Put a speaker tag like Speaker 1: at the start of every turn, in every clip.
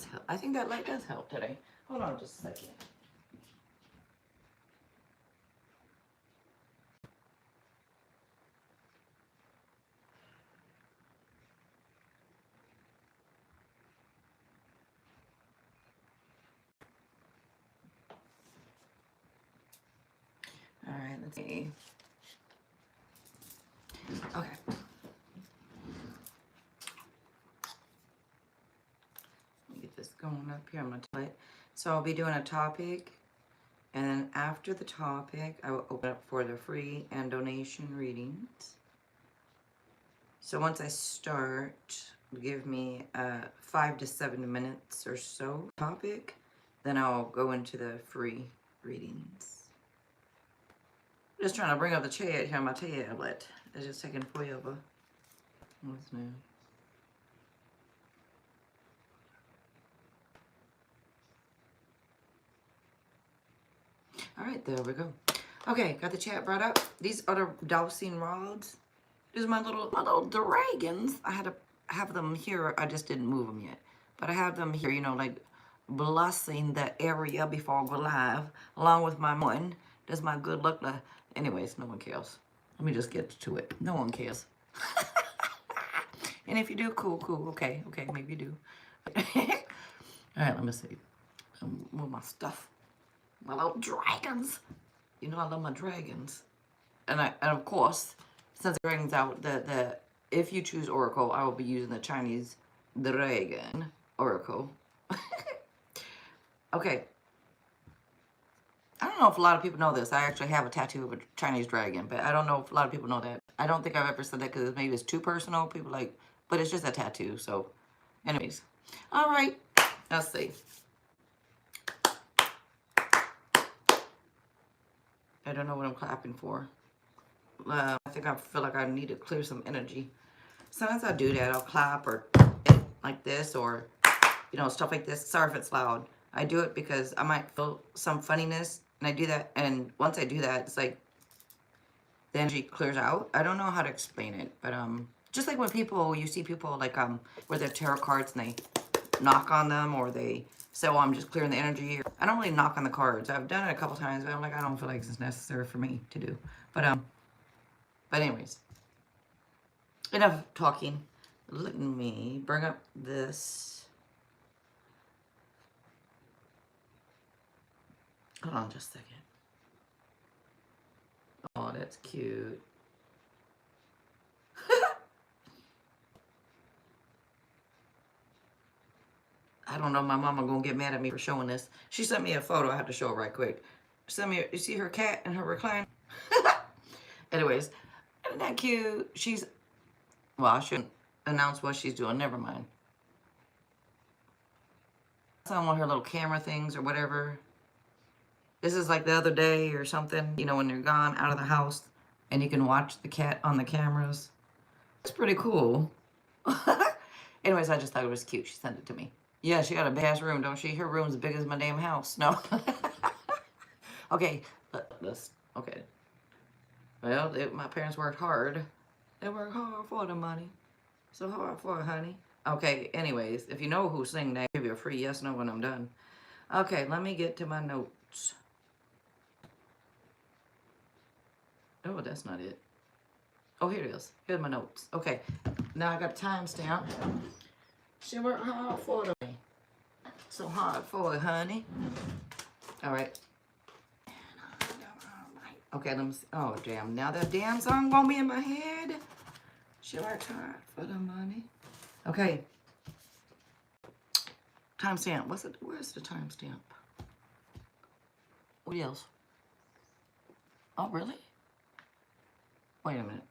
Speaker 1: does help. I think that light does help today. Hold on just a second. All right, let's see. Okay. Let me get this going up here. I'm going to tell it. So I'll be doing a topic, and then after the topic, I will open up for the free and donation readings. So once I start, give me 5 to 7 minutes or so topic, then I'll go into the free readings. Just trying to bring up the chat here on my tablet. It's just taking forever. What's new? All right, there we go. Okay, got the chat brought up. These are the dowsing rods. These are my little dragons. I had to have them here. I just didn't move them yet. But I have them here, you know, like blessing the area before I go live, along with my one. Does my good luck. Anyways, no one cares. Let me just get to it. No one cares. And if you do, cool. Okay, maybe you do. All right, let me see. Move my stuff. My little dragons. You know I love my dragons. And of course, since it brings out if you choose Oracle, I will be using the Chinese Dragon Oracle. Okay. I don't know if a lot of people know this. I actually have a tattoo of a Chinese dragon, but I don't know if a lot of people know that. I don't think I've ever said that because maybe it's too personal. People like, but it's just a tattoo. So, anyways. All right. Let's see. I don't know what I'm clapping for. I think I feel like I need to clear some energy. Sometimes I do that. I'll clap or like this or, you know, stuff like this. Sorry if it's loud. I do it because I might feel some funniness. And I do that. And once I do that, it's like the energy clears out. I don't know how to explain it. But just like when you see people like with their tarot cards and they knock on them or they say, well, I'm just clearing the energy. I don't really knock on the cards. I've done it a couple times, but I'm like, I don't feel like it's necessary for me to do. But anyways, enough talking. Let me bring up this. Hold on just a second. Oh, that's cute. I don't know, my mama gonna get mad at me for showing this. She sent me a photo. I have to show it right quick. You see her cat in her recliner? Anyways, isn't that cute? Well, I shouldn't announce what she's doing. Never mind. Some of her little camera things or whatever. This is like the other day or something, you know, when they're gone out of the house and you can watch the cat on the cameras. It's pretty cool. Anyways, I just thought it was cute. She sent it to me. Yeah, she got a big ass room, don't she? Her room's as big as my damn house. No. Okay, okay. Well, my parents worked hard. They worked hard for the money. So hard for it, honey. Okay, anyways, if you know who's singing that, I'll give you a free yes, no when I'm done. Okay, let me get to my notes. Oh, that's not it. Oh, here it is. Here's my notes. Okay, now I got a timestamp. She worked hard for the money. So hard for it, honey. All right. Okay, let me see. Oh, damn. Now that damn song won't be in my head. She worked hard for the money. Okay. Timestamp. Where's the timestamp? What else? Oh, really? Wait a minute.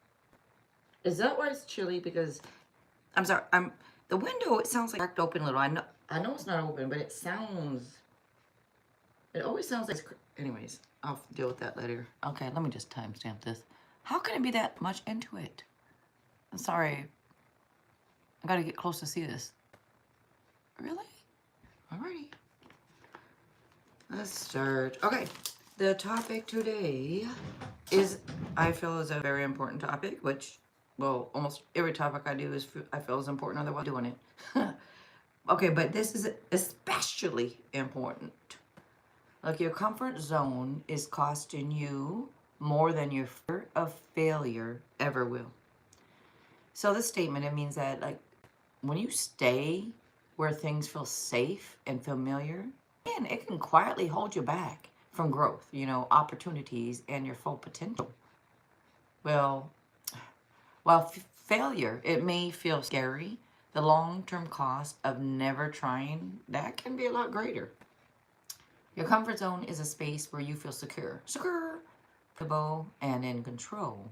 Speaker 1: Is that why it's chilly? Because, I'm sorry, the window, it sounds like cracked open a little. I know it's not open, but it always sounds like, anyways, I'll deal with that later. Okay, let me just timestamp this. How can it be that much into it? I'm sorry. I gotta get close to see this. Really? Alrighty. Let's start. Okay, the topic today I feel is a very important topic, which, well, almost every topic I do I feel is important, otherwise I'm doing it. Okay, but this is especially important. Like, your comfort zone is costing you more than your fear of failure ever will. So this statement, it means that, like, when you stay where things feel safe and familiar, and it can quietly hold you back from growth, you know, opportunities, and your full potential. Well, while failure, it may feel scary, the long-term cost of never trying, that can be a lot greater. Your comfort zone is a space where you feel secure, comfortable, and in control.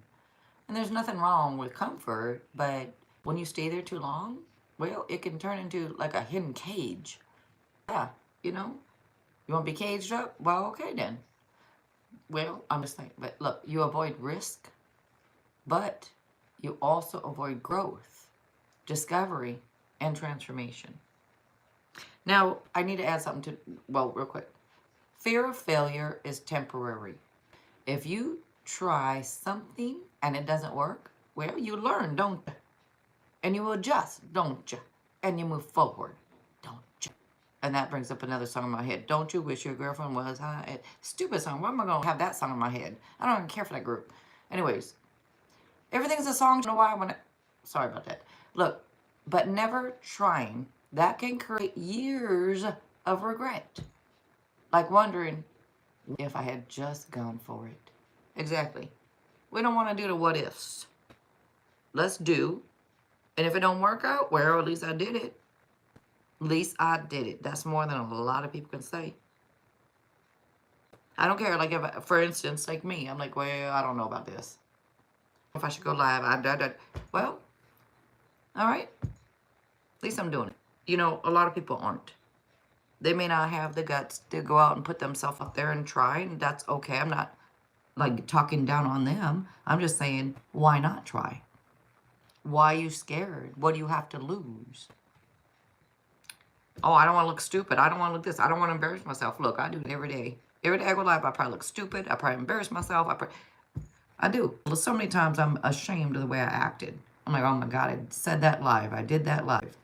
Speaker 1: And there's nothing wrong with comfort, but when you stay there too long, well, it can turn into like a hidden cage. Yeah, you know, you want to be caged up? Well, okay then. Well, I'm just saying, but look, you avoid risk, but you also avoid growth, discovery, and transformation. Now, I need to add something to, well, real quick. Fear of failure is temporary. If you try something and it doesn't work, well, you learn, don't you? And you adjust, don't you? And you move forward, don't you? And that brings up another song in my head. Don't you wish your girlfriend was high? Stupid song. Why am I going to have that song in my head? I don't even care for that group. Anyways, everything's a song. You know why? Sorry about that. Look, but never trying, that can create years of regret. Like wondering if I had just gone for it. Exactly. We don't want to do the what ifs. Let's do. And if it don't work out, well, at least I did it. At least I did it. That's more than a lot of people can say. I don't care. Like, if, for instance, like me, I'm like, well, I don't know about this. If I should go live, well, all right. At least I'm doing it. You know, a lot of people aren't. They may not have the guts to go out and put themselves out there and try, and that's okay. I'm not, like, talking down on them. I'm just saying, why not try? Why are you scared? What do you have to lose? Oh, I don't want to look stupid. I don't want to look this. I don't want to embarrass myself. Look, I do it every day. Every day I go live, I probably look stupid. I probably embarrass myself. I do. So many times I'm ashamed of the way I acted. I'm like, oh my God, I said that live. I did that live.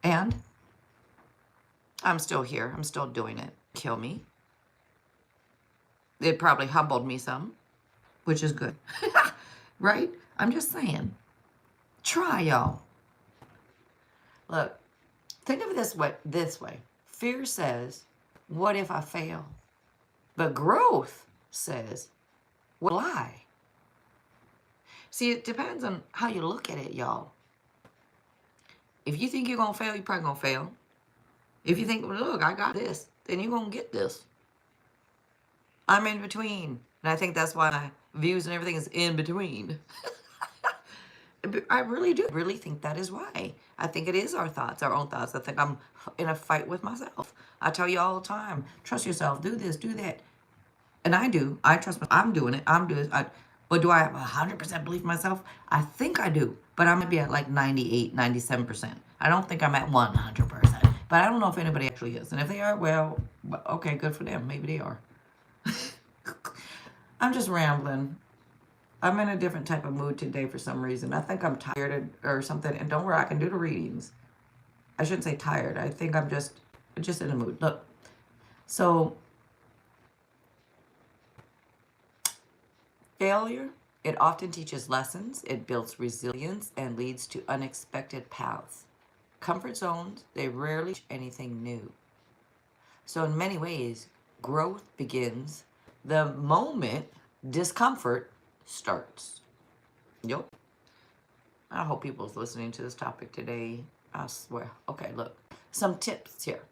Speaker 1: And I'm still here. I'm still doing it. Kill me. It probably humbled me some, which is good. Right? I'm just saying. Try, y'all. Look, think of it this way. Fear says, what if I fail? But growth says, will I? See, it depends on how you look at it, y'all. If you think you're going to fail, you're probably going to fail. If you think, well, look, I got this, then you're going to get this. I'm in between. And I think that's why my views and everything is in between. I really do really think that is why. I think it is our thoughts, our own thoughts. I think I'm in a fight with myself. I tell you all the time, trust yourself, do this, do that. And I do. I trust myself. I'm doing it. I'm doing it. But do I have 100% belief in myself? I think I do. But I'm going to be at like 98, 97%. I don't think I'm at 100%. But I don't know if anybody actually is. And if they are, well, okay, good for them. Maybe they are. I'm just rambling. I'm in a different type of mood today for some reason. I think I'm tired or something. And don't worry, I can do the readings. I shouldn't say tired. I think I'm just in a mood. Look. So, failure, it often teaches lessons. It builds resilience and leads to unexpected paths. Comfort zones, they rarely teach anything new. So in many ways, growth begins the moment discomfort starts. Yep. I hope people's listening to this topic today. I swear. Okay, look. Some tips here.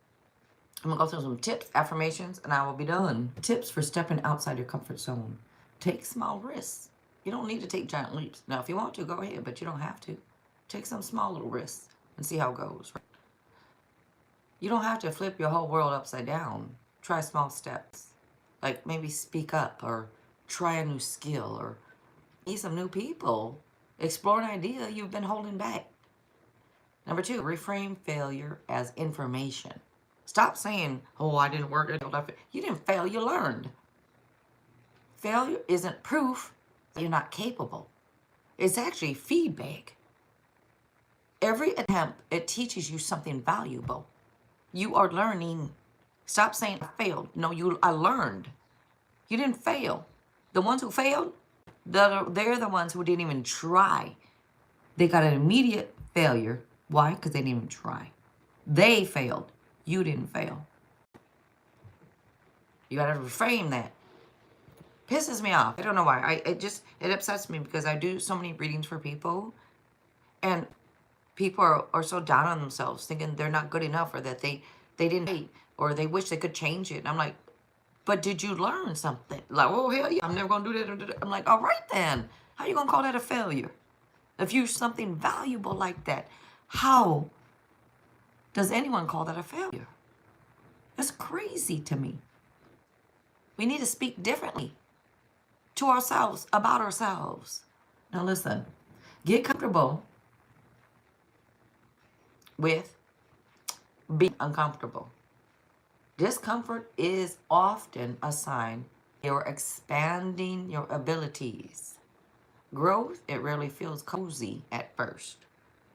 Speaker 1: I'm going to go through some tips, affirmations, and I will be done. Tips for stepping outside your comfort zone. Take small risks. You don't need to take giant leaps. Now, if you want to, go ahead, but you don't have to. Take some small little risks and see how it goes. You don't have to flip your whole world upside down. Try small steps. Like maybe speak up or try a new skill or meet some new people. Explore an idea you've been holding back. Number 2, reframe failure as information. Stop saying, oh, I didn't work. You didn't fail, you learned. Failure isn't proof that you're not capable. It's actually feedback. Every attempt, it teaches you something valuable. You are learning. Stop saying I failed. No, I learned. You didn't fail. The ones who failed, they're the ones who didn't even try. They got an immediate failure. Why? Because they didn't even try. They failed. You didn't fail. You got to reframe that. Pisses me off. I don't know why. It upsets me because I do so many readings for people, and people are so down on themselves, thinking they're not good enough, or that they didn't hate, or they wish they could change it. And I'm like, but did you learn something? Like, oh, hell yeah, I'm never going to do that. I'm like, all right then. How you going to call that a failure? If you're something valuable like that, how does anyone call that a failure? That's crazy to me. We need to speak differently to ourselves, about ourselves. Now listen, get comfortable with being uncomfortable. Discomfort is often a sign you're expanding your abilities. Growth, it rarely feels cozy at first.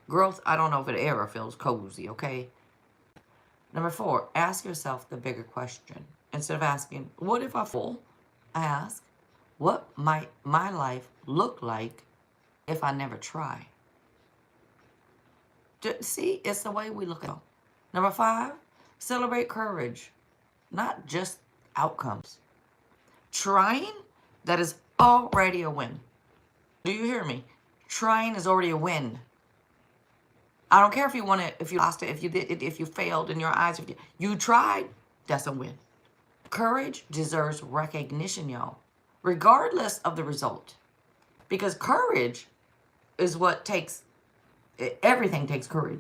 Speaker 1: Growth, I don't know if it ever feels cozy, okay? Number 4, ask yourself the bigger question. Instead of asking, what if I fall? Ask, what might my life look like if I never try? See, it's the way we look at it. Number 5, celebrate courage, not just outcomes. Trying, that is already a win. Do you hear me? Trying is already a win. I don't care if you won it, if you lost it, if you did it, if you failed in your eyes, if you tried, that's a win. Courage deserves recognition, y'all, regardless of the result. Because courage is what takes, everything takes courage.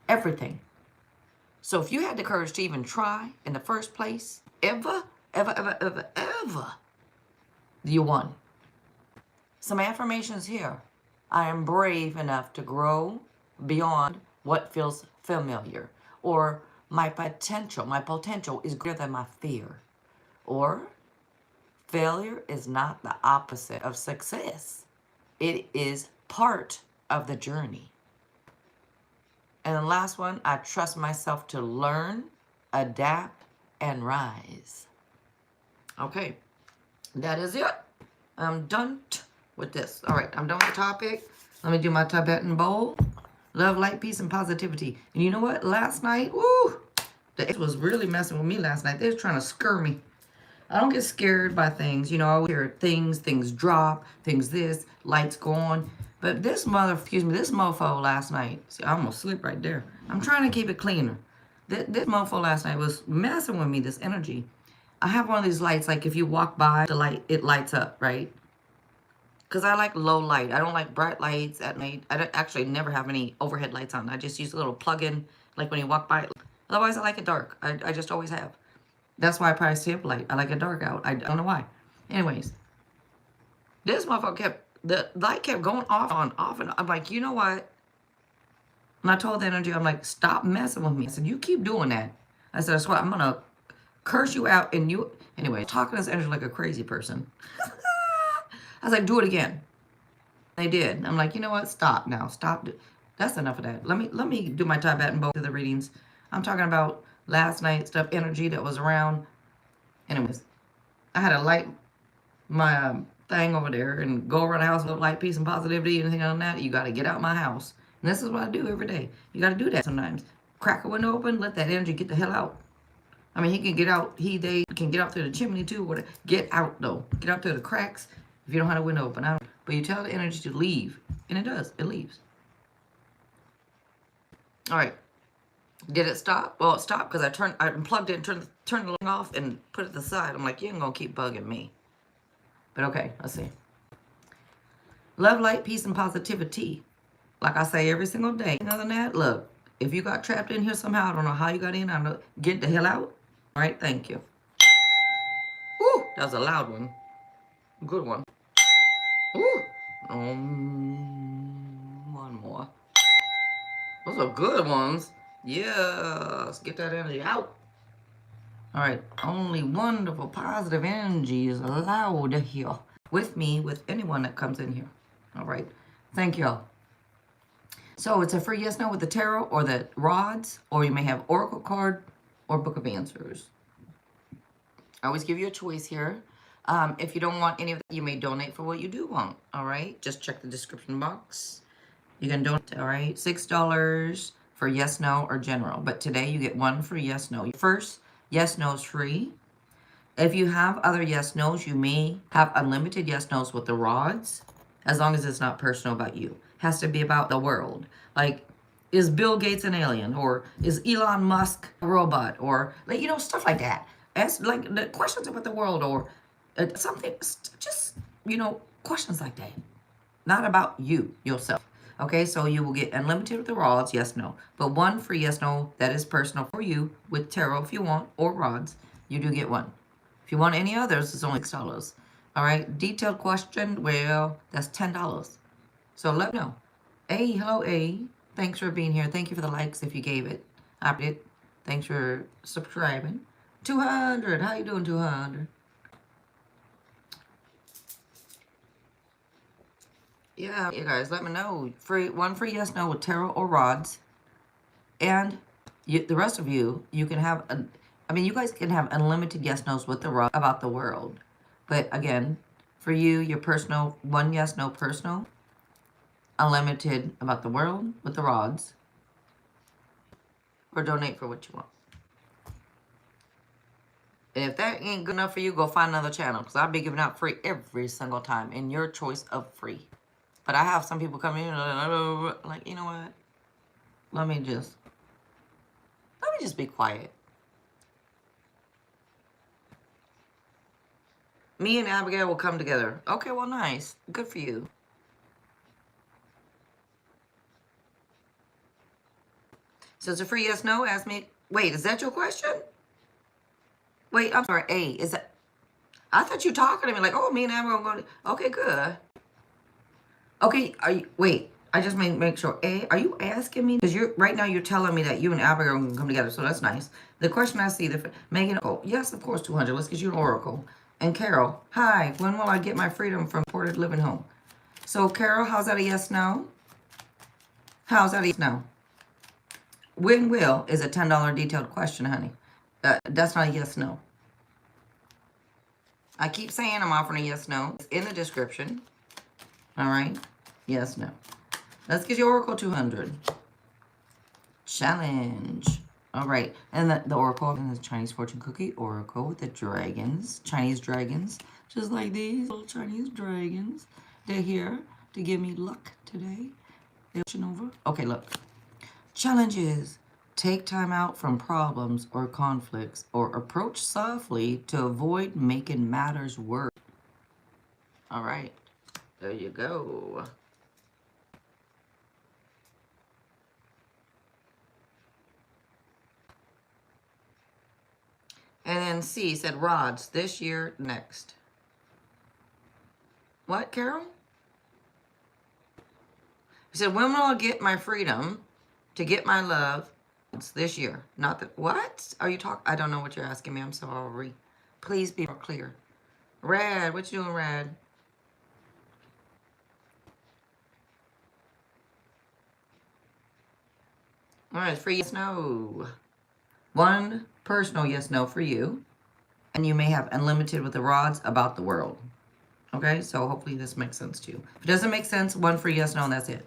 Speaker 1: Everything. So if you had the courage to even try in the first place, ever, you won. Some affirmations here. I am brave enough to grow beyond what feels familiar. Or my potential is greater than my fear. Or failure is not the opposite of success. It is part of the journey. And the last one, I trust myself to learn, adapt, and rise. Okay, that is it. I'm done with this. All right, I'm done with the topic. Let me do my Tibetan bowl. Love, light, peace, and positivity. And you know what? Last night, woo, the ex was really messing with me last night. They was trying to scare me. I don't get scared by things. You know, I hear things drop, things this, lights go on. But this mofo last night, see, I almost slipped right there. I'm trying to keep it cleaner. This mofo last night was messing with me, this energy. I have one of these lights, like if you walk by, the light, it lights up, right? Because I like low light. I don't like bright lights at night. I don't actually never have any overhead lights on. I just use a little plug-in, like when you walk by. Otherwise, I like it dark. I just always have. That's why I probably stay up late. I like it dark out. I don't know why. Anyways, this motherfucker the light kept going off on, off, and I'm like, you know what? And I told the energy, I'm like, stop messing with me. I said, you keep doing that. I said, I swear, I'm going to curse you out. And you, anyway, talking to this energy like a crazy person. I was like, do it again. They did. I'm like, you know what? Stop now. Stop. That's enough of that. Let me do my Tibetan bowl to the readings. I'm talking about last night's stuff, energy that was around. Anyways, I had to light my thing over there and go around the house with light, peace, and positivity, anything on that. You got to get out my house. And this is what I do every day. You got to do that sometimes. Crack a window open, let that energy get the hell out. I mean, he can get out, they can get out through the chimney too. Whatever. Get out though. Get out through the cracks if you don't have a window open. But you tell the energy to leave, and it does. It leaves. All right. Did it stop? Well, it stopped because I unplugged it and turned the light off and put it to the side. I'm like, you ain't gonna keep bugging me. But okay, let's see. Love, light, peace, and positivity. Like I say every single day. Other than that, look, if you got trapped in here somehow, I don't know how you got in. I don't know. Get the hell out. All right, thank you. Woo, that was a loud one. Good one. Woo. One more. Those are good ones. Yes, get that energy out. All right, only wonderful, positive energy is allowed here with me, with anyone that comes in here. All right, thank y'all. So it's a free yes, no with the tarot or the rods, or you may have oracle card or Book of Answers. I always give you a choice here. If you don't want any of that, you may donate for what you do want. All right, just check the description box. You can donate. All right, $6 for yes, no, or general. But today you get one for yes, no. Your first yes, no is free. If you have other yes, no's, you may have unlimited yes, no's with the rods, as long as it's not personal about you. Has to be about the world. Like, is Bill Gates an alien? Or is Elon Musk a robot? Or, like, you know, stuff like that. Ask, like, the questions about the world, or something, just, you know, questions like that. Not about you, yourself. Okay, so you will get unlimited with the rods, yes, no. But one free yes, no, that is personal for you with tarot if you want, or rods. You do get one. If you want any others, it's only $6. All right, detailed question, well, that's $10. So let me know. A, hello, A. Thanks for being here. Thank you for the likes if you gave it. I did. Thanks for subscribing. 200. How you doing, 200? Yeah, you guys, let me know. One free yes, no with tarot or rods. And the rest of you, you can have, I mean, you guys can have unlimited yes, no's with the rod about the world. But again, for you, your personal, one yes, no personal, unlimited about the world with the rods, or donate for what you want. And if that ain't good enough for you, go find another channel, because I'll be giving out free every single time, in your choice of free. But I have some people come in like, you know what? Let me just be quiet. Me and Abigail will come together. Okay, well, nice. Good for you. So it's a free yes, no? Ask me. Wait, is that your question? Wait, I'm sorry. A, is that? I thought you were talking to me like, oh, me and Abigail are going to. Okay, good. Okay, wait. I just make sure. A, are you asking me? Because right now you're telling me that you and Abigail can come together, so that's nice. The question I see, Megan, oh, yes, of course, 200. Let's get you an oracle. And Carol, hi, when will I get my freedom from ported living home? So, Carol, how's that a yes, no? How's that a yes, no? When will is a $10 detailed question, honey. That's not a yes, no. I keep saying I'm offering a yes, no. It's in the description. All right? Yes, no. Let's get your oracle 200. Challenge. All right. And the oracle in the Chinese fortune cookie oracle with the dragons. Chinese dragons. Just like these little Chinese dragons. They're here to give me luck today. They're watching over. Okay, look. Challenges. Take time out from problems or conflicts, or approach softly to avoid making matters worse. All right. There you go. And then C said rods this year, next. What, Carol? He said, when will I get my freedom to get my love? It's this year. Not that, what? Are you talking? I don't know what you're asking me. I'm sorry. Please be more clear. Rad, what you doing, Rad? All right, free yes, no. One personal yes, no for you. And you may have unlimited with the rods about the world. Okay, so hopefully this makes sense to you. If it doesn't make sense, one for yes, no, and that's it.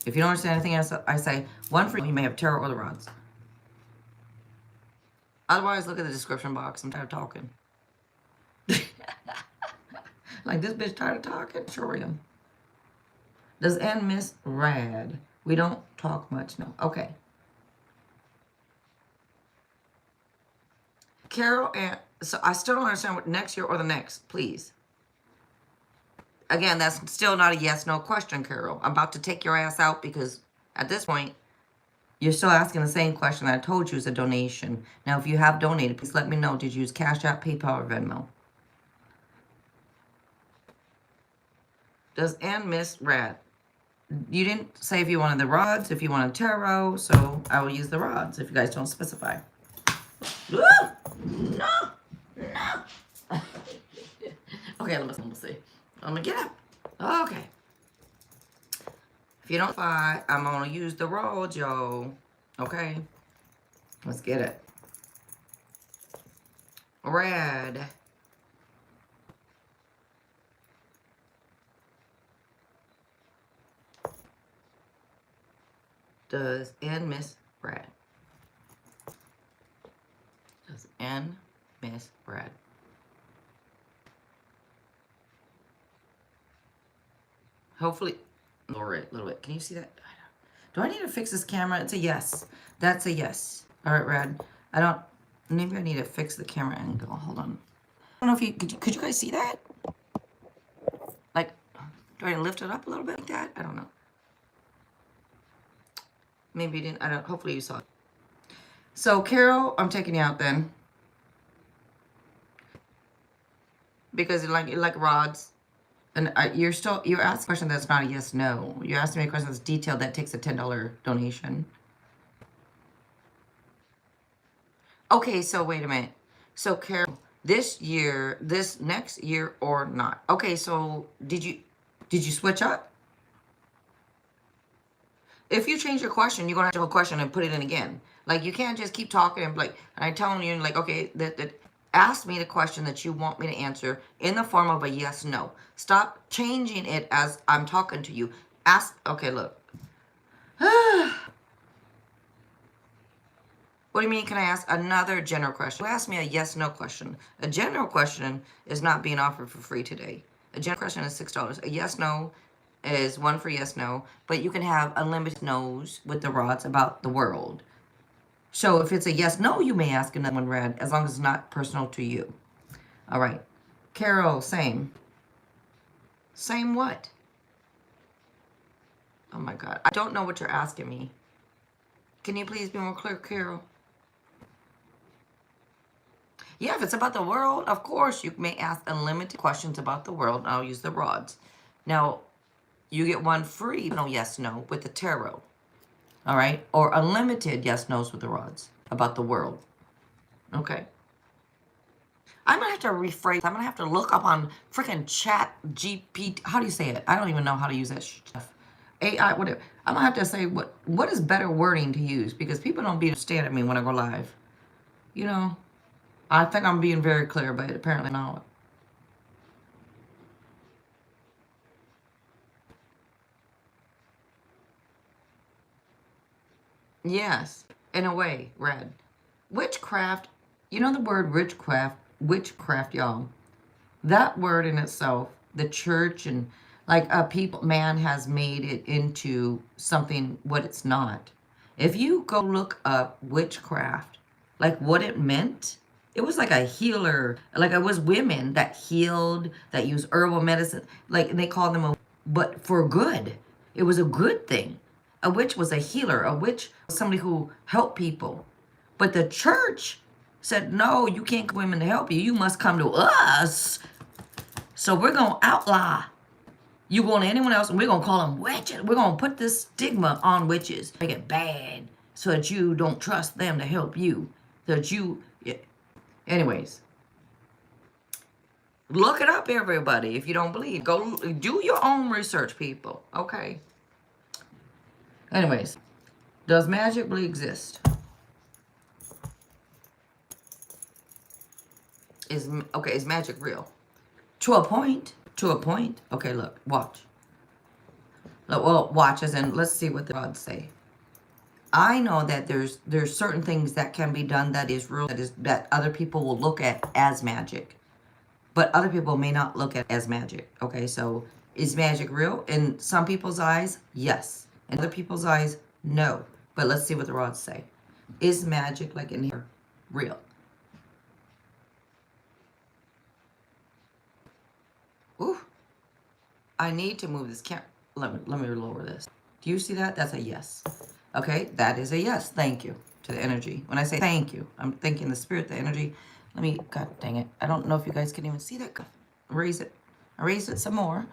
Speaker 1: If you don't understand anything else, I say one for you may have tarot or the rods. Otherwise, look at the description box. I'm tired of talking. Like this bitch tired of talking? Sure am. Does N miss Rad? We don't talk much, no. Okay. Carol, and so I still don't understand what next year or the next, please. Again, that's still not a yes, no question, Carol. I'm about to take your ass out because at this point, you're still asking the same question that I told you is a donation. Now, if you have donated, please let me know. Did you use Cash App, PayPal, or Venmo? Does Ann miss Rad? You didn't say if you wanted the rods, if you wanted tarot, so I will use the rods if you guys don't specify. No! No! Okay, let me see. I'm gonna get up. Okay. If you don't fight, I'm gonna use the rods, y'all. Okay? Let's get it. Red. Does N miss Brad? Does N miss Brad? Hopefully, lower it a little bit. Can you see that? Do I need to fix this camera? It's a yes. That's a yes. All right, Brad. I don't. Maybe I need to fix the camera angle. Hold on. I don't know if you could you guys see that? Like, do I lift it up a little bit like that? I don't know. Maybe you didn't. I don't. Hopefully you saw it. So Carol, I'm taking you out then. Because you like rods. And you're asking a question that's not a yes, no. You're asking me a question that's detailed that takes a $10 donation. Okay, so wait a minute. So Carol, this next year or not? Okay, so did you switch up? If you change your question, you're gonna have to have a question and put it in again. Like, you can't just keep talking and like, and I'm telling you, like, okay, that ask me the question that you want me to answer in the form of a yes, no. Stop changing it as I'm talking to you. Ask, okay, look. What do you mean, can I ask another general question? You ask me a yes, no question. A general question is not being offered for free today. A general question is $6. A yes, no is one for yes, no. But you can have unlimited no's with the rods about the world. So if it's a yes, no, you may ask another one, Red, as long as it's not personal to you. All right. Carol, same. Same what? Oh my God. I don't know what you're asking me. Can you please be more clear, Carol? Yeah, if it's about the world, of course, you may ask unlimited questions about the world, and I'll use the rods. Now, you get one free, no, yes, no, with the tarot. All right? Or unlimited yes, no's with the rods about the world. Okay. I'm going to have to rephrase. I'm going to have to look up on freaking chat GPT. How do you say it? I don't even know how to use that stuff. AI, whatever. I'm going to have to say what is better wording to use, because people don't understand me when I go live. You know, I think I'm being very clear, but apparently not. Yes, in a way, Red. Witchcraft, you know the word witchcraft, y'all. That word in itself, the church and like man has made it into something what it's not. If you go look up witchcraft, like what it meant, it was like a healer. Like it was women that healed, that used herbal medicine. Like they called them but for good. It was a good thing. A witch was a healer. A witch was somebody who helped people. But the church said, no, you can't get women to help you. You must come to us. So we're going to outlaw you going to anyone else, and we're going to call them witches. We're going to put this stigma on witches, make it bad, so that you don't trust them to help you. So that you, anyways. Look it up, everybody, if you don't believe. Go do your own research, people. Okay. Anyways, does magic really exist? Is magic real? To a point. To a point. Okay, look, watch. Look, well, watch as in, let's see what the gods say. I know that there's certain things that can be done that is real, that other people will look at as magic, but other people may not look at it as magic. Okay, so is magic real? In some people's eyes, yes. In other people's eyes, no. But let's see what the rods say. Is magic, like in here, real? Ooh. I need to move this camera. Let me lower this. Do you see that? That's a yes. Okay, that is a yes. Thank you to the energy. When I say thank you, I'm thanking the spirit, the energy. Let me, God dang it. I don't know if you guys can even see that. Raise it. I raised it some more.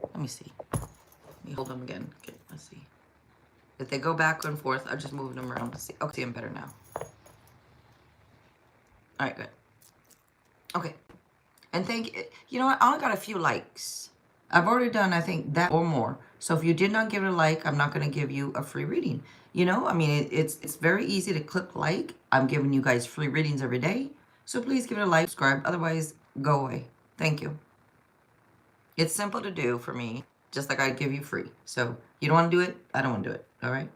Speaker 1: Let me see. Let me hold them again. Okay, let's see. If they go back and forth, I'll just move them around to see. Okay, see them better now. All right, good. Okay. And you know what? I only got a few likes. I've already done, I think, that or more. So if you did not give it a like, I'm not going to give you a free reading. You know, I mean, it's very easy to click like. I'm giving you guys free readings every day. So please give it a like, subscribe. Otherwise, go away. Thank you. It's simple to do for me, just like I give you free. So you don't want to do it, I don't want to do it. All right?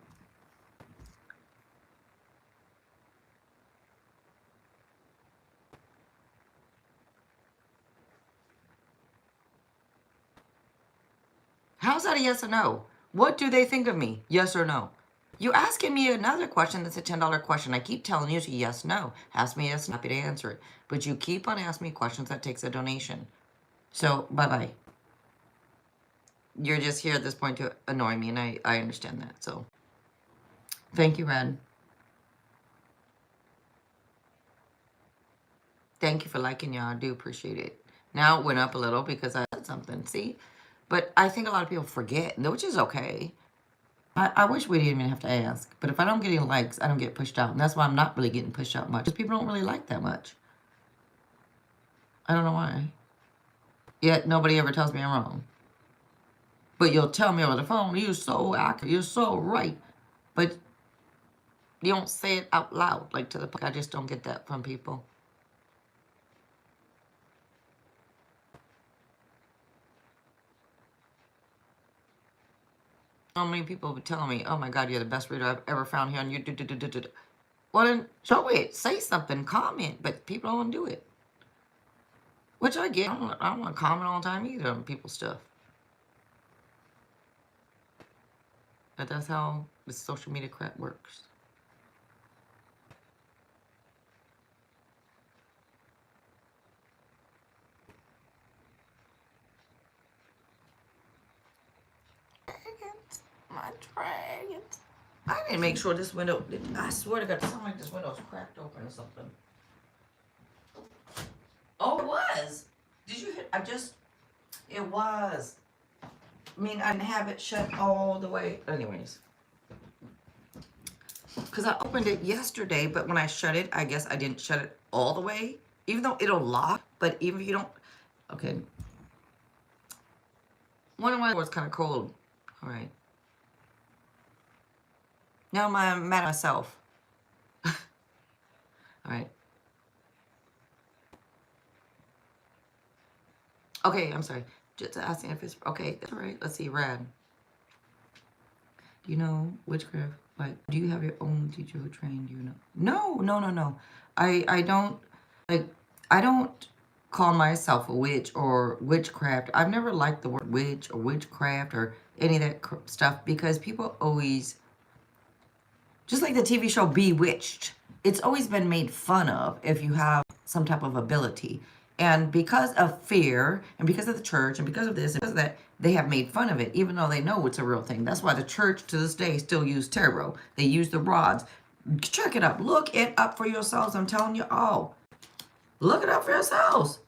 Speaker 1: How's that a yes or no? What do they think of me? Yes or no? You asking me another question that's a $10 question. I keep telling you to yes, no. Ask me yes, I'm happy to answer it. But you keep on asking me questions that takes a donation. So, bye-bye. You're just here at this point to annoy me, and I understand that. So, thank you, Red. Thank you for liking, y'all. I do appreciate it. Now it went up a little because I said something. See? But I think a lot of people forget, which is okay. I wish we didn't even have to ask. But if I don't get any likes, I don't get pushed out. And that's why I'm not really getting pushed out much. Because people don't really like that much. I don't know why. Yet nobody ever tells me I'm wrong. But you'll tell me over the phone, you're so accurate, you're so right. But you don't say it out loud, like to the public. I just don't get that from people. So many people would tell me, oh my God, you're the best reader I've ever found here on YouTube. Well, then show it. Say something. Comment. But people don't do it. Which I get. I don't want to comment all the time either on people's stuff. But that's how the social media crap works. Dragons. My dragons. I didn't make sure this window, I swear to God, it sounded like this window's cracked open or something. Oh, it was. Did you hit? It was. I mean, I didn't have it shut all the way. Anyways. Because I opened it yesterday, but when I shut it, I guess I didn't shut it all the way. Even though it'll lock, but even if you don't. Okay. One of my was kind of cold. All right. Now I'm mad at myself. All right. Okay, I'm sorry. Just asking if it's okay. That's all right. Let's see. Rad. Do you know witchcraft? Like, do you have your own teacher who trained you? No. I don't like. I don't call myself a witch or witchcraft. I've never liked the word witch or witchcraft or any of that stuff because people always, just like the TV show Bewitched, it's always been made fun of if you have some type of ability. And because of fear, and because of the church, and because of this, and because of that, they have made fun of it, even though they know it's a real thing. That's why the church to this day still use tarot. They use the rods. Check it up. Look it up for yourselves. I'm telling you all. Look it up for yourselves.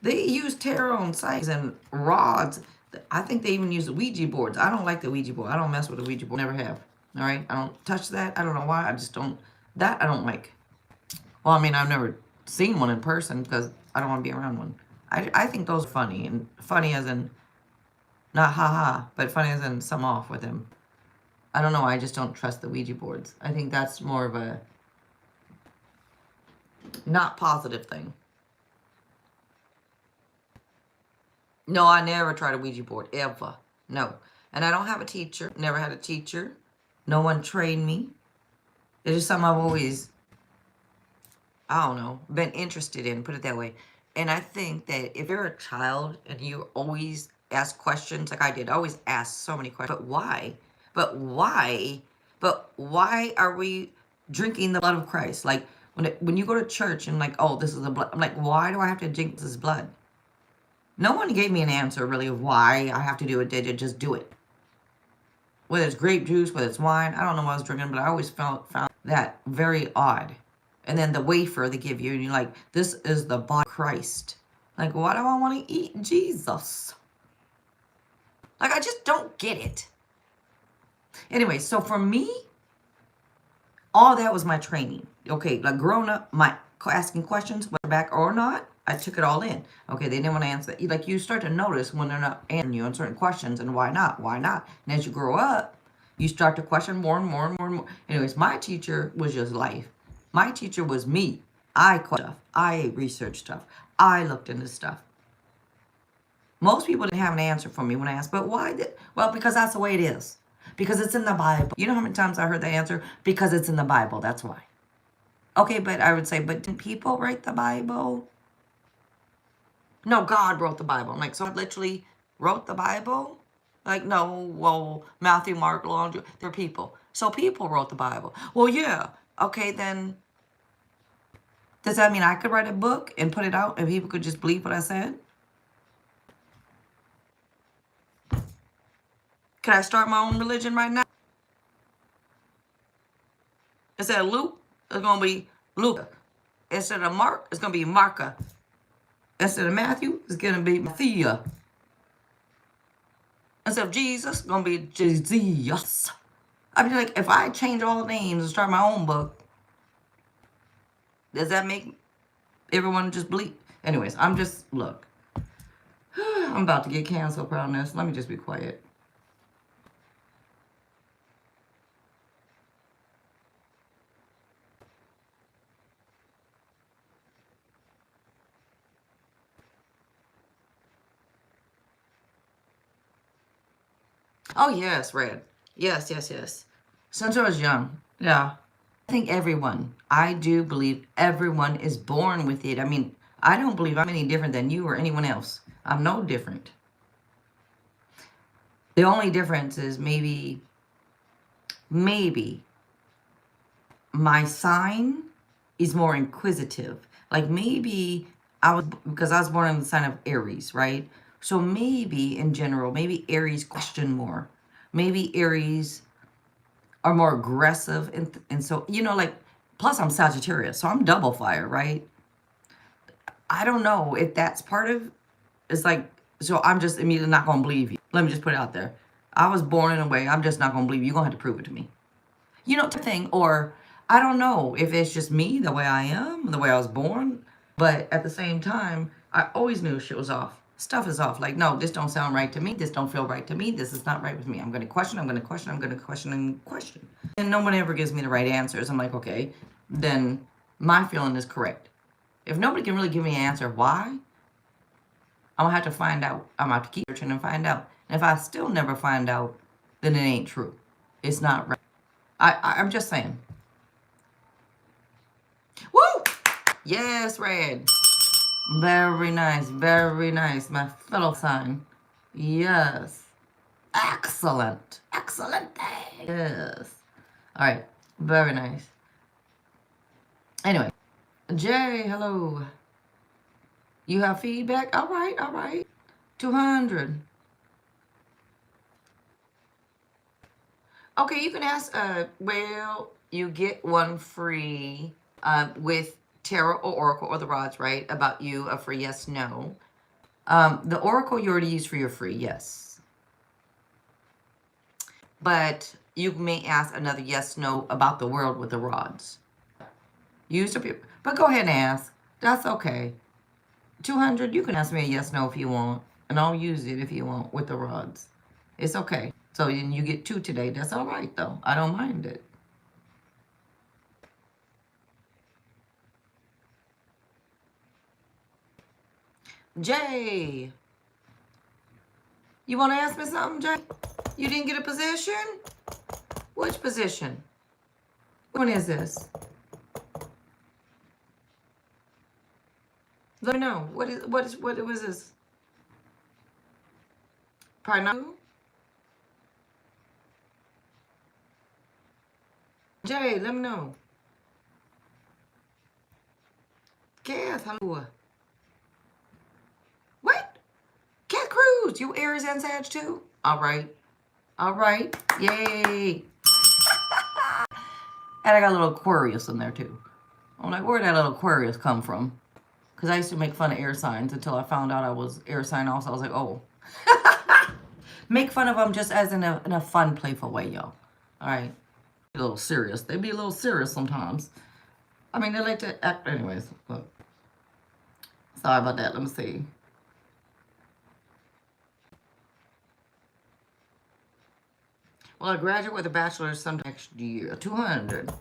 Speaker 1: They use tarot and signs and rods. I think they even use the Ouija boards. I don't like the Ouija board. I don't mess with the Ouija board. Never have. All right? I don't touch that. I don't know why. I just don't. That I don't like. Well, I mean, I've never seen one in person because I don't want to be around one. I think those are funny. And funny as in, not ha-ha, but funny as in some off with him. I don't know. I just don't trust the Ouija boards. I think that's more of a not positive thing. No, I never tried a Ouija board, ever. No. And I don't have a teacher. Never had a teacher. No one trained me. It's just something I've always, I don't know, been interested in, put it that way. And I think that if you're a child and you always ask questions like I did, I always ask so many questions. But why? But why? But why are we drinking the blood of Christ? Like when you go to church and like, oh, this is the blood. I'm like, why do I have to drink this blood? No one gave me an answer really of why I have to do it. They just do it. Whether it's grape juice, whether it's wine, I don't know what I was drinking, but I always found that very odd. And then the wafer they give you, and you're like, this is the body of Christ. Like, why do I want to eat Jesus? Like, I just don't get it. Anyway, so for me, all that was my training. Okay, like growing up, my asking questions, whether back or not, I took it all in. Okay, they didn't want to answer that. Like, you start to notice when they're not answering you on certain questions, and why not? Why not? And as you grow up, you start to question more and more and more and more. Anyways, my teacher was just life. My teacher was me. I questioned stuff. I researched stuff. I looked into stuff. Most people didn't have an answer for me when I asked, but why did, well, because that's the way it is. Because it's in the Bible. You know how many times I heard the answer? Because it's in the Bible, that's why. Okay, but I would say, but didn't people write the Bible? No, God wrote the Bible. I'm like, so God literally wrote the Bible? Like, no, well, Matthew, Mark, Luke, they're people. So people wrote the Bible. Well, yeah. Okay, then does that mean I could write a book and put it out and people could just believe what I said? Could I start my own religion right now? Instead of Luke, it's going to be Luke. Instead of Mark, it's going to be Marka. Instead of Matthew, it's going to be Matthew. Instead of Jesus, it's going to be Jesus. I mean, like, if I change all the names and start my own book, does that make everyone just believe? Anyways, I'm just, look. I'm about to get canceled for on this. Let me just be quiet. Oh, yes, Red. Yes, yes, yes. Since I was young, yeah. I think everyone, I do believe everyone is born with it. I mean, I don't believe I'm any different than you or anyone else. I'm no different. The only difference is maybe my sign is more inquisitive. Like maybe because I was born in the sign of Aries, right? So maybe in general, maybe Aries question more. Maybe Aries are more aggressive. And so, you know, like, plus I'm Sagittarius, so I'm double fire, right? I don't know if that's part of, it's like, so I'm just immediately not going to believe you. Let me just put it out there. I was born in a way, I'm just not going to believe you. You're going to have to prove it to me. You know, thing, or I don't know if it's just me, the way I am, the way I was born, but at the same time, I always knew shit was off. Stuff is off. Like, no, this don't sound right to me. This don't feel right to me. This is not right with me. I'm going to question, I'm going to question, I'm going to question and question. And no one ever gives me the right answers. I'm like, okay, then my feeling is correct. If nobody can really give me an answer why, I'm going to have to find out. I'm going to have to keep searching and find out. And if I still never find out, then it ain't true. It's not right. I'm just saying. Woo! Yes, Red. Very nice. Very nice. My fellow sign. Yes. Excellent. Excellent. Yes. All right. Very nice. Anyway. Jay, hello. You have feedback? All right. All right. 200. Okay, you can ask, well, you get one free with tarot or oracle or the rods, right? About you, a free yes, no. The oracle you already used for your free, yes. But you may ask another yes, no about the world with the rods. Use the, but go ahead and ask. That's okay. 200, you can ask me a yes, no if you want. And I'll use it if you want with the rods. It's okay. So you get 2 today. That's all right, though. I don't mind it. Jay. You want to ask me something, Jay? You didn't get a position? Which position? Which one is this? Let me know. What was this? Probably not. Jay, let me know. Kath, hello. What? Cat Cruz, you Aries and Sag too? All right. All right. Yay. And I got a little Aquarius in there too. I'm like, where'd that little Aquarius come from? Because I used to make fun of air signs until I found out I was air sign also. I was like, oh. Make fun of them just as in a fun, playful way, y'all. All right. A little serious. They be a little serious sometimes. I mean, they like to act. Anyways, look. Sorry about that. Let me see. Well, I graduate with a bachelor's sometime next year. 200.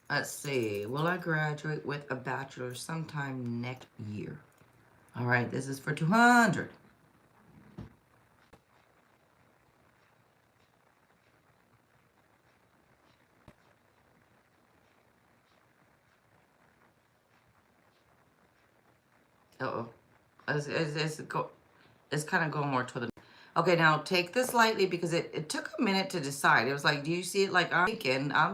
Speaker 1: Let's see. Will I graduate with a bachelor's sometime next year? All right, this is for 200. Uh-oh. It's kind of going more to the... Okay, now take this lightly because it took a minute to decide. It was like, do you see it? Like, I'm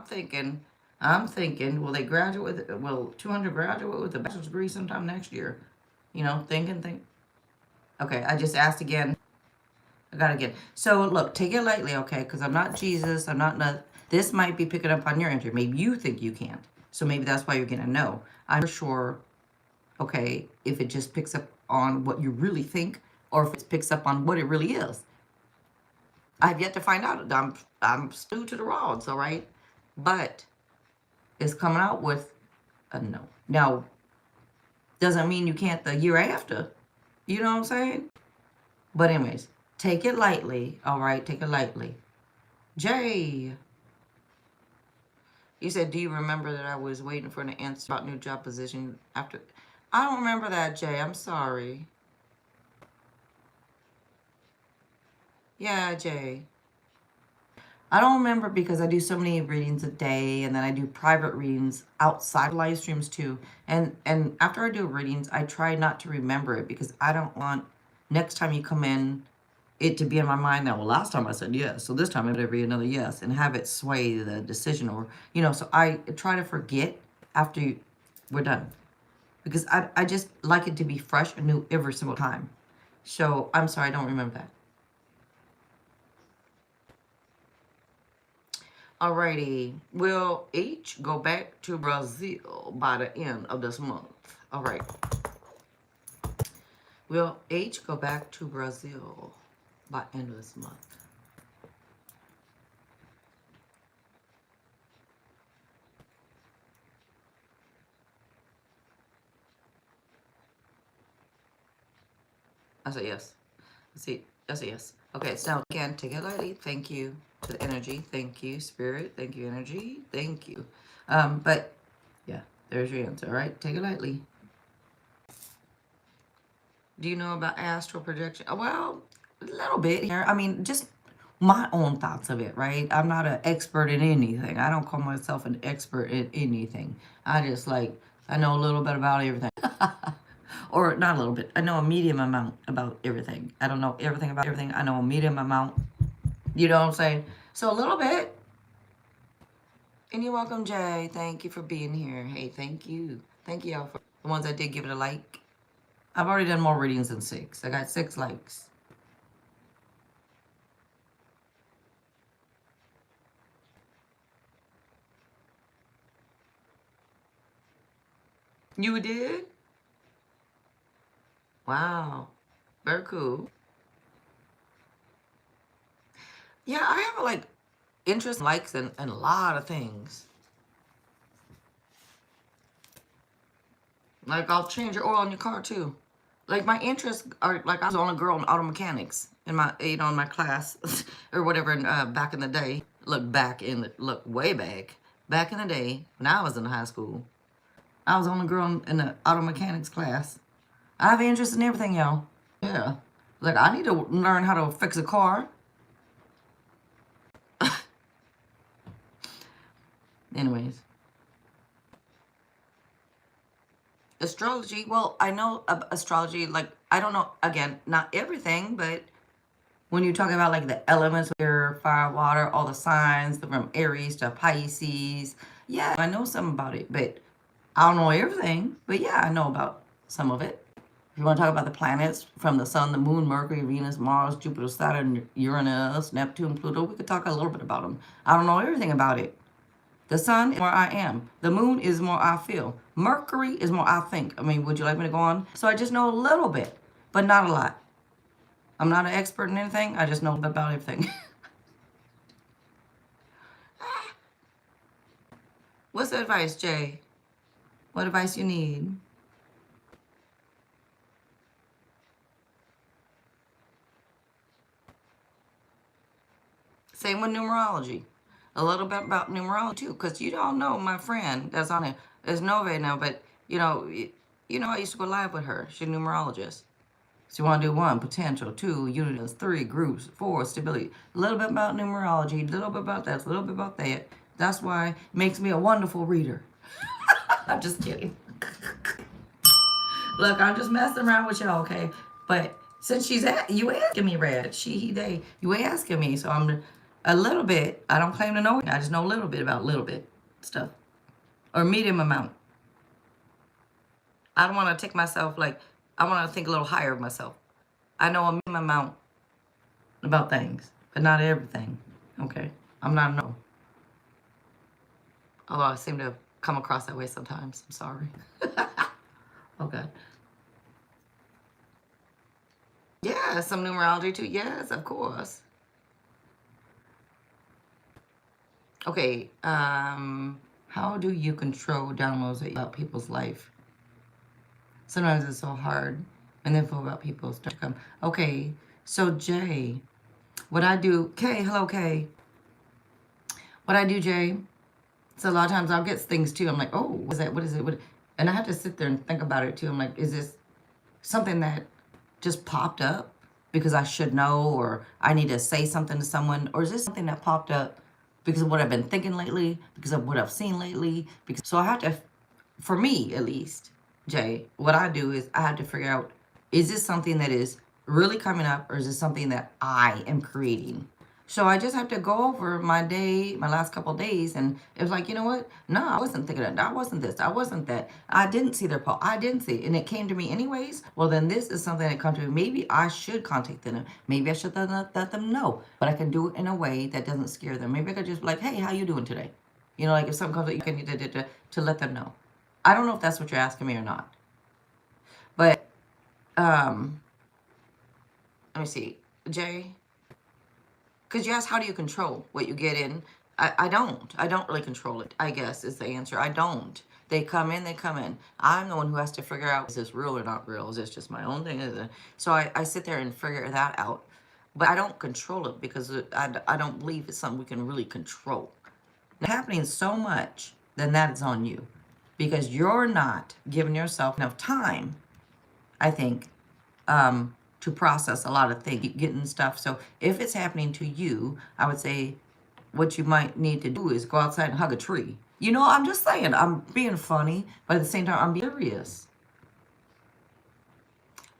Speaker 1: thinking, will they graduate with, will 200 graduate with a bachelor's degree sometime next year? You know, think. Okay, I just asked again. I got it again. So look, take it lightly, okay? Because I'm not Jesus. I'm not... This might be picking up on your energy. Maybe you think you can't. So maybe that's why you're getting a no. I'm sure, okay, if it just picks up on what you really think or if it picks up on what it really is. I've yet to find out. I'm new to the rods, all right? But it's coming out with a no. Now, doesn't mean you can't the year after. You know what I'm saying? But anyways, take it lightly, all right? Take it lightly. Jay, you said, do you remember that I was waiting for an answer about new job position after? I don't remember that, Jay. I'm sorry. Yeah, Jay. I don't remember because I do so many readings a day, and then I do private readings outside live streams too. And after I do readings, I try not to remember it because I don't want next time you come in it to be in my mind that, well, last time I said yes, so this time it better be another yes, and have it sway the decision, or so I try to forget after we're done because I just like it to be fresh and new every single time. So I'm sorry, I don't remember that. Alrighty, we'll each go back to Brazil by the end of this month. All right. We'll each go back to Brazil by end of this month. I say yes. See, I say yes. Okay, so again, take it lightly. Thank you to the energy. Thank you, spirit. Thank you, energy. Thank you. But yeah, there's your answer. All right, take it lightly. Do you know about astral projection? Well, a little bit here. I mean, just my own thoughts of it, right? I'm not an expert in anything. I don't call myself an expert in anything. I just I know a little bit about everything. Or not a little bit. I know a medium amount about everything. I don't know everything about everything. I know a medium amount. You know what I'm saying? So a little bit. And you're welcome, Jay. Thank you for being here. Hey, thank you. Thank y'all for the ones that did give it a like. I've already done more readings than 6. I got 6 likes. You did? Wow. Very cool. Yeah, I have interest, likes, and a lot of things. Like, I'll change your oil on your car, too. Like, my interests are, I was on a girl in auto mechanics in my, in my class, or whatever, back in the day. Look, way back. Back in the day, when I was in high school, I was on a girl in the auto mechanics class. I have interest in everything, y'all. Yeah. Like, I need to learn how to fix a car. Anyways. Astrology, well, I know astrology, I don't know, again, not everything, but when you talk about the elements, air, fire, water, all the signs from Aries to Pisces, yeah, I know some about it, but I don't know everything, but yeah, I know about some of it. If you want to talk about the planets from the sun, the moon, Mercury, Venus, Mars, Jupiter, Saturn, Uranus, Neptune, Pluto, we could talk a little bit about them. I don't know everything about it. The sun is more I am. The moon is more I feel. Mercury is more I think. I mean, would you like me to go on? So I just know a little bit, but not a lot. I'm not an expert in anything. I just know about everything. What's the advice, Jay? What advice you need? Same with numerology. a little bit about numerology too, because you don't know my friend that's on it is Nove now, but you know I used to go live with her. She's a numerologist. So you want to do 1, potential, 2, unions, 3, groups, 4, stability. A little bit about numerology, a little bit about that, a little bit about that. That's why it makes me a wonderful reader. I'm just kidding. Look, I'm just messing around with y'all, okay? But since you asking me, Red, she, he, they, you asking me, so I'm a little bit. I don't claim to know. I just know a little bit about little bit stuff, or medium amount. I don't want to take myself like I want to think a little higher of myself. I know a medium amount about things, but not everything. Okay, I'm not a no. Although I seem to come across that way sometimes. I'm sorry. Okay. Yeah, some numerology too. Yes, of course. Okay. How do you control downloads about people's life? Sometimes it's so hard, and then feel about people start to come. Okay. So Jay, what I do? Kay, hello Kay. What I do, Jay? So a lot of times I'll get things too. I'm like, oh, what is that? What is it? What? And I have to sit there and think about it too. I'm like, is this something that just popped up because I should know, or I need to say something to someone, or is this something that popped up because of what I've been thinking lately, because of what I've seen lately? So I have to, for me at least, Jay, what I do is I have to figure out, is this something that is really coming up, or is this something that I am creating? So I just have to go over my day, my last couple of days, and it was like, you know what? No, I wasn't thinking that. I wasn't this. I wasn't that. I didn't see their post. I didn't see it, and it came to me anyways. Well, then this is something that comes to me. Maybe I should contact them. Maybe I should let them know, but I can do it in a way that doesn't scare them. Maybe I could just be like, hey, how you doing today? You know, like if something comes up, you can to let them know. I don't know if that's what you're asking me or not, but let me see, Jay. Because you asked, how do you control what you get in? I don't. I don't really control it, I guess, is the answer. I don't. They come in, they come in. I'm the one who has to figure out, is this real or not real? Is this just my own thing? So I sit there and figure that out. But I don't control it because I don't believe it's something we can really control. It's happening so much, then that is on you. Because you're not giving yourself enough time, I think, to process a lot of things, getting stuff. So if it's happening to you, I would say what you might need to do is go outside and hug a tree. You know, I'm just saying, I'm being funny, but at the same time, I'm serious.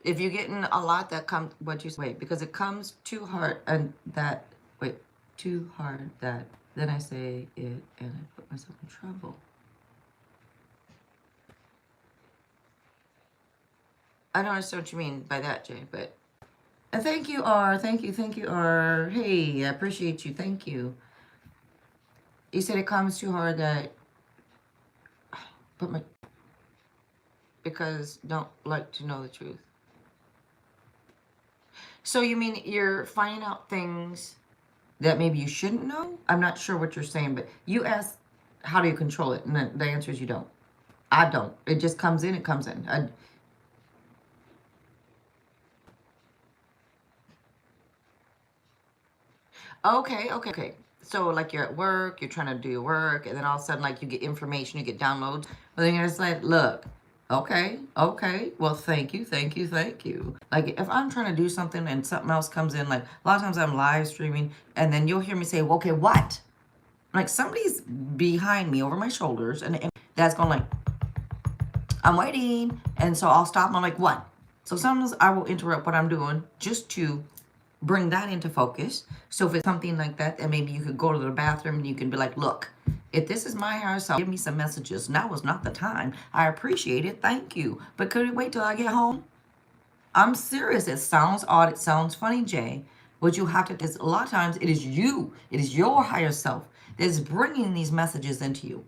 Speaker 1: If you're getting a lot that comes, what you say, wait, because it comes too hard and that, wait, too hard that, then I say it and I put myself in trouble. I don't understand what you mean by that, Jay, but... And thank you, R. Thank you, R. Hey, I appreciate you. Thank you. You said it comes too hard that... Because don't like to know the truth. So you mean you're finding out things that maybe you shouldn't know? I'm not sure what you're saying, but you asked, how do you control it? And the answer is you don't. I don't. It just comes in, it comes in. Okay. So like you're at work, you're trying to do your work, and then all of a sudden like you get information, you get downloads. But then you're just like, look, okay. Well, thank you. Like if I'm trying to do something and something else comes in, like a lot of times I'm live streaming, and then you'll hear me say, well, okay, what? Like somebody's behind me over my shoulders, and that's going like, I'm waiting. And so I'll stop and I'm like, what? So sometimes I will interrupt what I'm doing just to bring that into focus. So if it's something like that, then maybe you could go to the bathroom and you can be like, look, if this is my higher self, give me some messages. Now is not the time. I appreciate it. Thank you. But could it wait till I get home? I'm serious. It sounds odd. It sounds funny, Jay. What you have to, because a lot of times it is you. It is your higher self that is bringing these messages into you.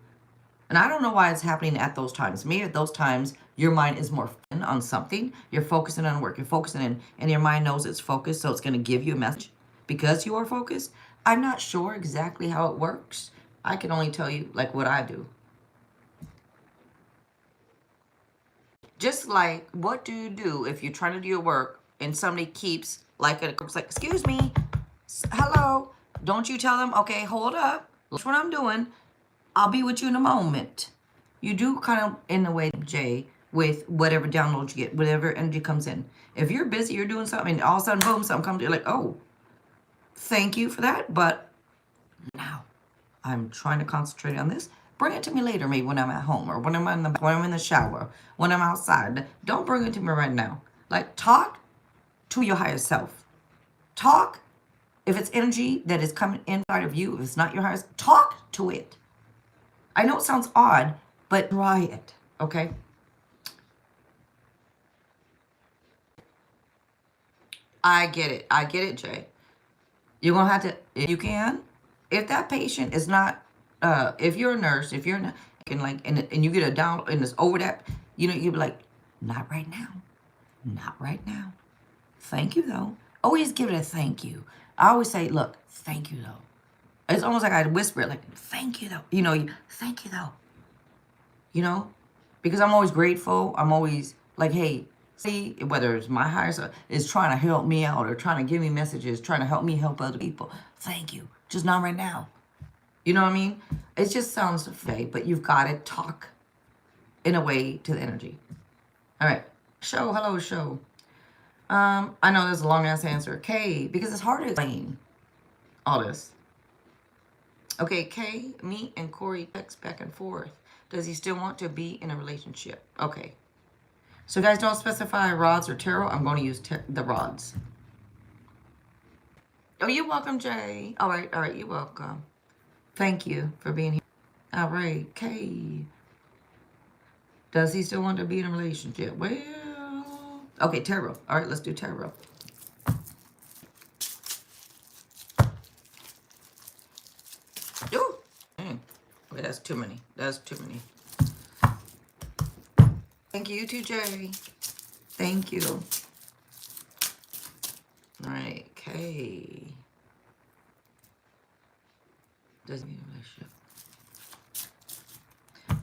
Speaker 1: And I don't know why it's happening at those times. Maybe at those times, your mind is more on something. You're focusing on work. You're focusing in, and your mind knows it's focused, so it's going to give you a message because you are focused. I'm not sure exactly how it works. I can only tell you, like, what I do. Just like, what do you do if you're trying to do your work and somebody keeps, like, it's like, excuse me, hello. Don't you tell them, okay, hold up. That's what I'm doing. I'll be with you in a moment. You do kind of, in a way, Jay, with whatever download you get, whatever energy comes in. If you're busy, you're doing something, and all of a sudden, boom, something comes, you're like, oh, thank you for that, but now I'm trying to concentrate on this. Bring it to me later, maybe when I'm at home, or when I'm in the shower, when I'm outside. Don't bring it to me right now. Like, talk to your higher self. Talk. If it's energy that is coming inside of you, if it's not your higher self, talk to it. I know it sounds odd, but try it, okay? I get it. I get it, Jay. You're going to have to, if you can, if that patient is not, if you're a nurse, if you're not, and you get a down, and it's over that, you know, you'd be like, not right now. Not right now. Thank you, though. Always give it a thank you. I always say, look, thank you, though. It's almost like I whisper it, like, thank you, though. You know, thank you, though. You know? Because I'm always grateful. I'm always like, hey, see, whether it's my higher self is trying to help me out or trying to give me messages, trying to help me help other people. Thank you. Just not right now. You know what I mean? It just sounds fake, but you've got to talk in a way to the energy. All right. Show. Hello, show. I know there's a long ass answer. K, because it's hard to explain all this. Okay, K, me and Corey text back and forth. Does he still want to be in a relationship? Okay. So guys, don't specify rods or tarot. I'm going to use the rods. Oh, you're welcome, Jay. All right, you're welcome. Thank you for being here. All right, K. Does he still want to be in a relationship? Well, okay, tarot. All right, let's do tarot. Ooh. Okay, that's too many. That's too many. Thank you, too, Jay. Thank you. All right, K. Does he need a relationship?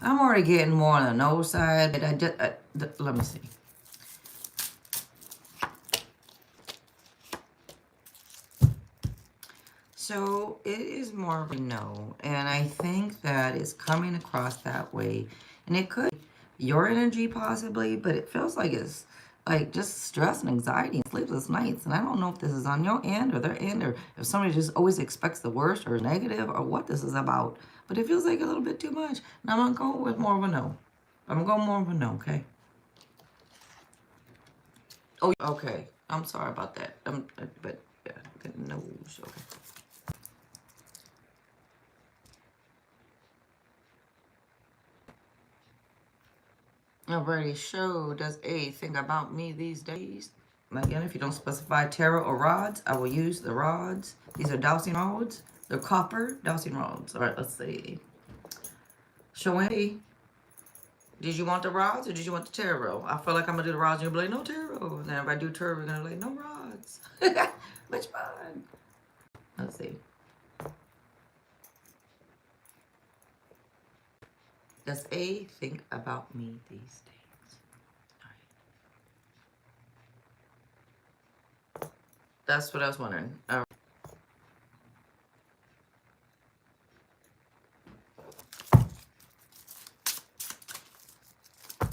Speaker 1: I'm already getting more on the no side. Let me see. So it is more of a no, and I think that is coming across that way, and it could be your energy possibly, but it feels like it's like just stress and anxiety and sleepless nights, and I don't know if this is on your end or their end, or if somebody just always expects the worst or negative, or what this is about, but it feels like a little bit too much, and I'm gonna go with more of a no. I'm gonna go more of a no, okay? Oh, okay. I'm sorry about that. But yeah, no, okay. Alrighty, show. Does A think about me these days? Again, if you don't specify tarot or rods, I will use the rods. These are dowsing rods. They're copper dowsing rods. Alright, let's see. Show A. Did you want the rods or did you want the tarot? I feel like I'm going to do the rods and you'll be like, no tarot. And then if I do tarot, you're going to be like, no rods. Which one? Let's see. Does A think about me these days? All right. That's what I was wondering. All right.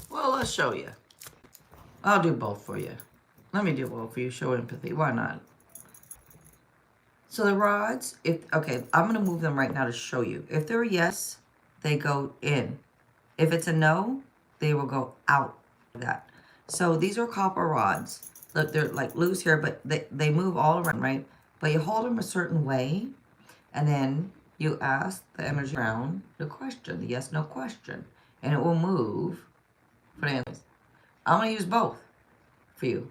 Speaker 1: Well, let's show you. I'll do both for you. Let me do both for you. Show empathy. Why not? So the rods, okay, I'm going to move them right now to show you. If they're a yes, they go in. If it's a no, they will go out like that. So these are copper rods. Look, they're like loose here, but they move all around, right? But you hold them a certain way, and then you ask the energy around the question, the yes, no question, and it will move for the answers. I'm going to use both for you.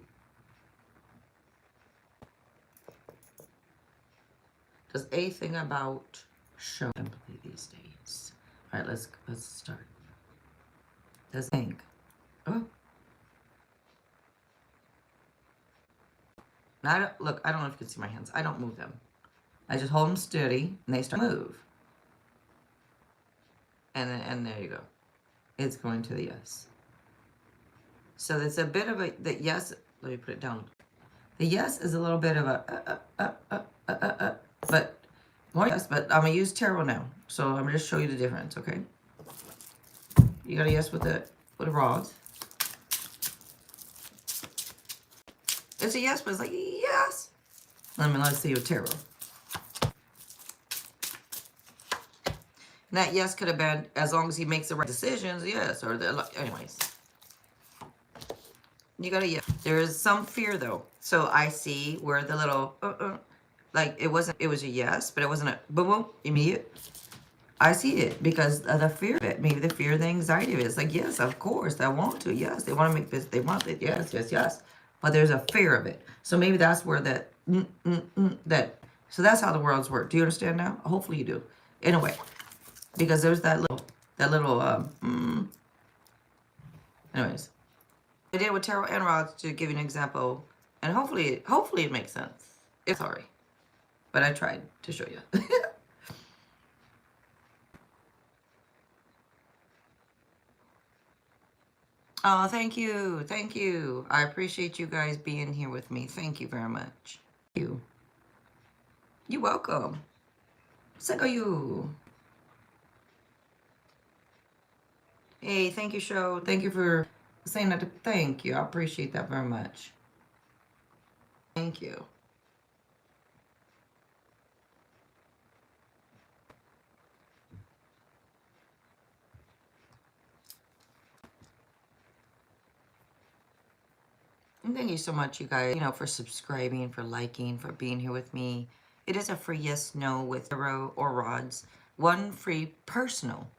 Speaker 1: Does A thing about show empathy these days? All right, let's start. Does think? Oh. Now, look, I don't know if you can see my hands. I don't move them. I just hold them steady, and they start to move. And there you go. It's going to the yes. So there's a bit of the yes. Let me put it down. The yes is a little bit of but Well, yes, but I'm going to use tarot now. So I'm going to just show you the difference, okay? You got a yes with the rods. It's a yes, but it's like, yes. Let's see your tarot. And that yes could have been, as long as he makes the right decisions, yes. Or anyways. You got a yes. There is some fear, though. So I see where the little, like it was a yes, but it wasn't a boom, boom, immediate. I see it because of the fear of it. Maybe the fear, the anxiety of it. It's like, yes, of course, I want to. Yes, they want to make this. They want it. Yes, yes, yes. But there's a fear of it. So maybe that's where that. So that's how the worlds work. Do you understand now? Hopefully you do. Anyway, because there's that little. Anyways, I did with tarot and rods to give you an example, and hopefully it makes sense. It's sorry, but I tried to show you. Oh, thank you. Thank you. I appreciate you guys being here with me. Thank you very much. You. You're welcome. Thank you. Hey, thank you, show. Thank you for saying that. Thank you. I appreciate that very much. Thank you. And thank you so much, you guys, for subscribing, for liking, for being here with me. It is a free yes, no with tarot or rods. One free personal.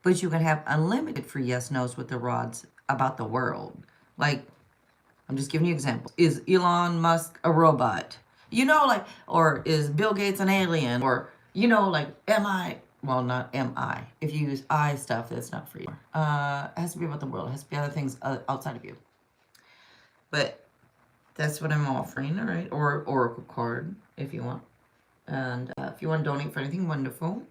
Speaker 1: But you can have unlimited free yes, no's with the rods about the world. Like, I'm just giving you examples. Is Elon Musk a robot? Or is Bill Gates an alien? Or, am I, well, not am I. If you use I stuff, that's not free. It has to be about the world. It has to be other things outside of you. But that's what I'm offering, all right? Or Oracle card, if you want. And if you want to donate for anything, wonderful.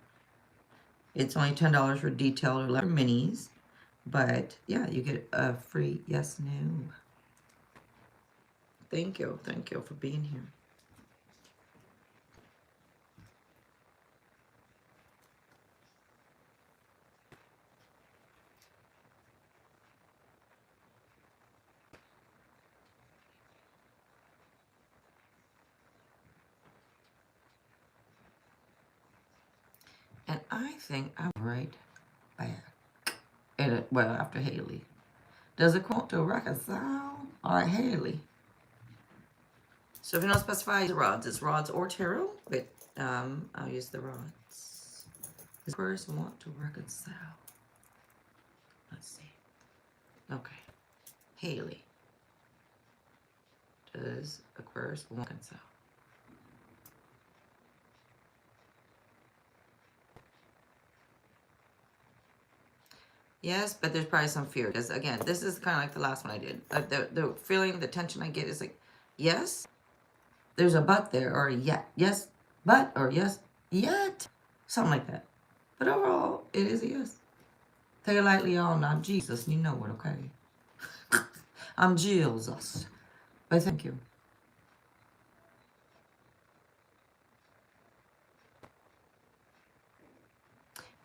Speaker 1: It's only $10 for detailed or minis. But, yeah, you get a free yes, no. Thank you. Thank you for being here. And I think I'm right back. After Haley. Does it quote to reconcile? All right, Haley. So if you don't specify the rods, it's rods or tarot, but I'll use the rods. This person want to reconcile. Let's see. Okay. Haley. Does Aquarius want to reconcile? Yes, but there's probably some fear. Because again, this is kind of like the last one I did. Like the feeling, the tension I get is like, yes, there's a but there, or yet. Yes, but, or yes, yet. Something like that. But overall, it is a yes. Take it lightly on. I'm Jesus. You know it, okay? I'm Jesus. But thank you.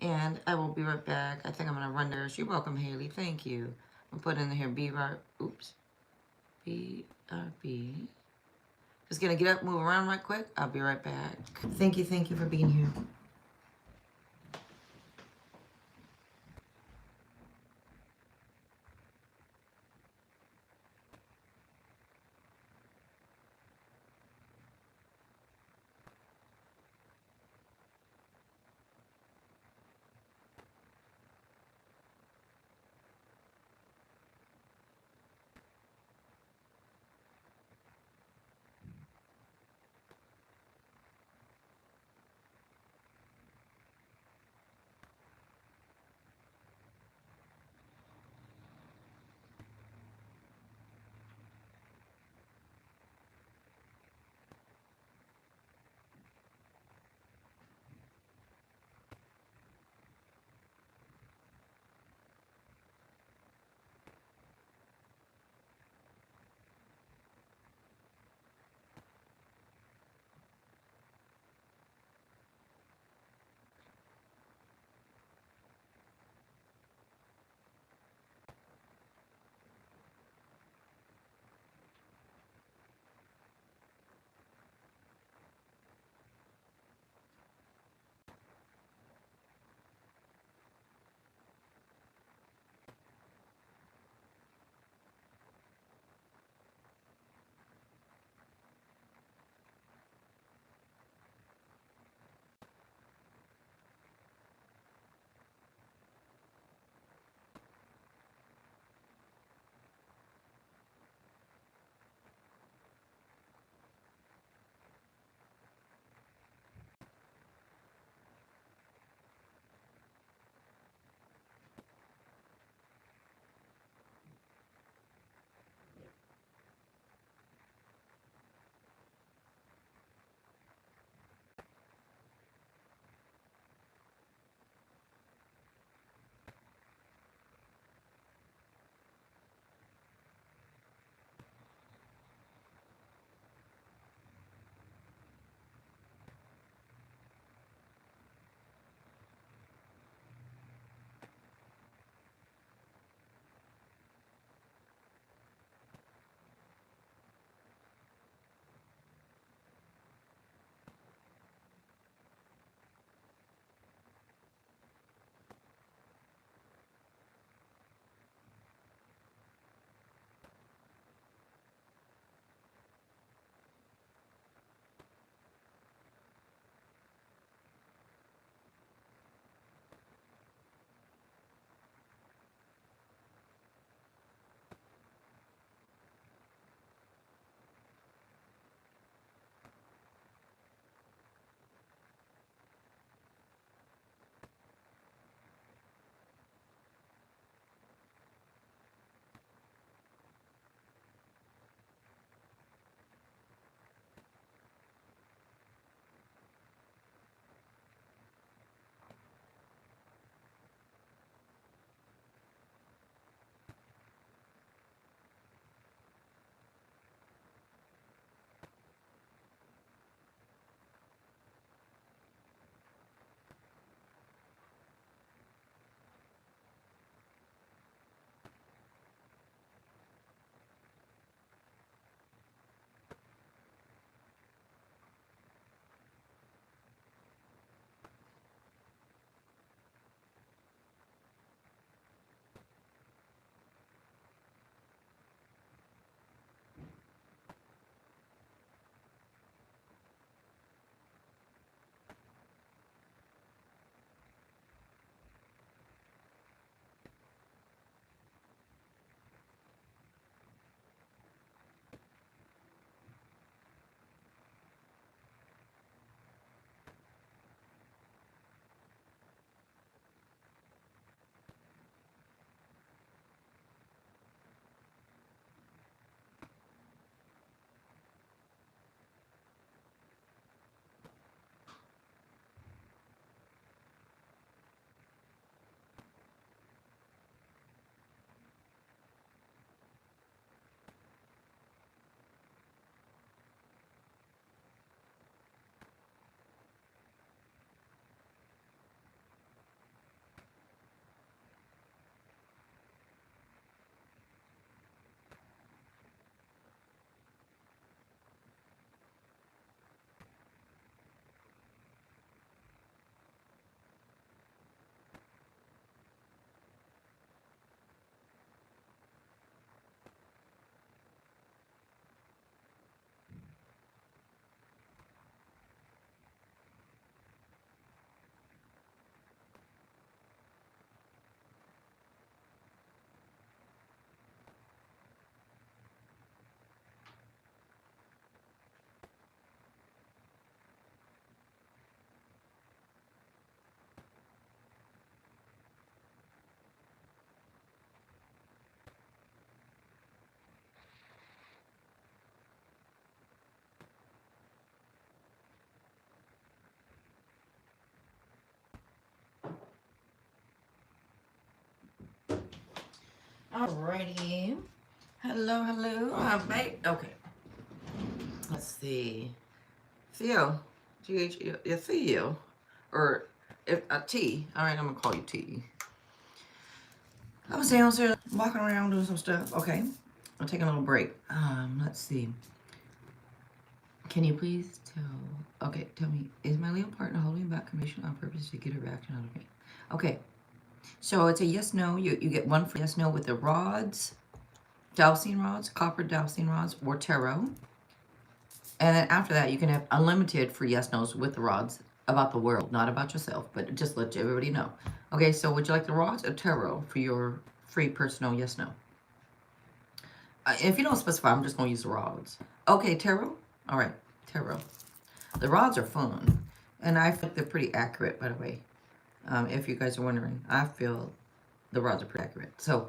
Speaker 1: And I will be right back. I think I'm going to run there. You're welcome, Haley. Thank you. I'll put in here oops. BRB. Just going to get up, move around right quick. I'll be right back. Thank you for being here. Alrighty. Hello, hello. I'm back. Okay. Let's see. Theo. T-H-E-O. Theo. Or if a T. Alright, I'm gonna call you T. I was downstairs walking around doing some stuff. Okay. I'm taking a little break. Let's see. Can you please tell? Okay, tell me. Is my Leo partner holding back commission on purpose to get a reaction out of me? Okay. So it's a yes, no. You get one for yes, no with the rods, dowsing rods, copper dowsing rods, or tarot. And then after that, you can have unlimited for yes, no's with the rods about the world, not about yourself, but just let everybody know. Okay, so would you like the rods or tarot for your free personal yes, no? If you don't specify, I'm just going to use the rods. Okay, tarot? All right, tarot. The rods are fun, and I think they're pretty accurate, by the way. If you guys are wondering, I feel the rods are pretty accurate. So,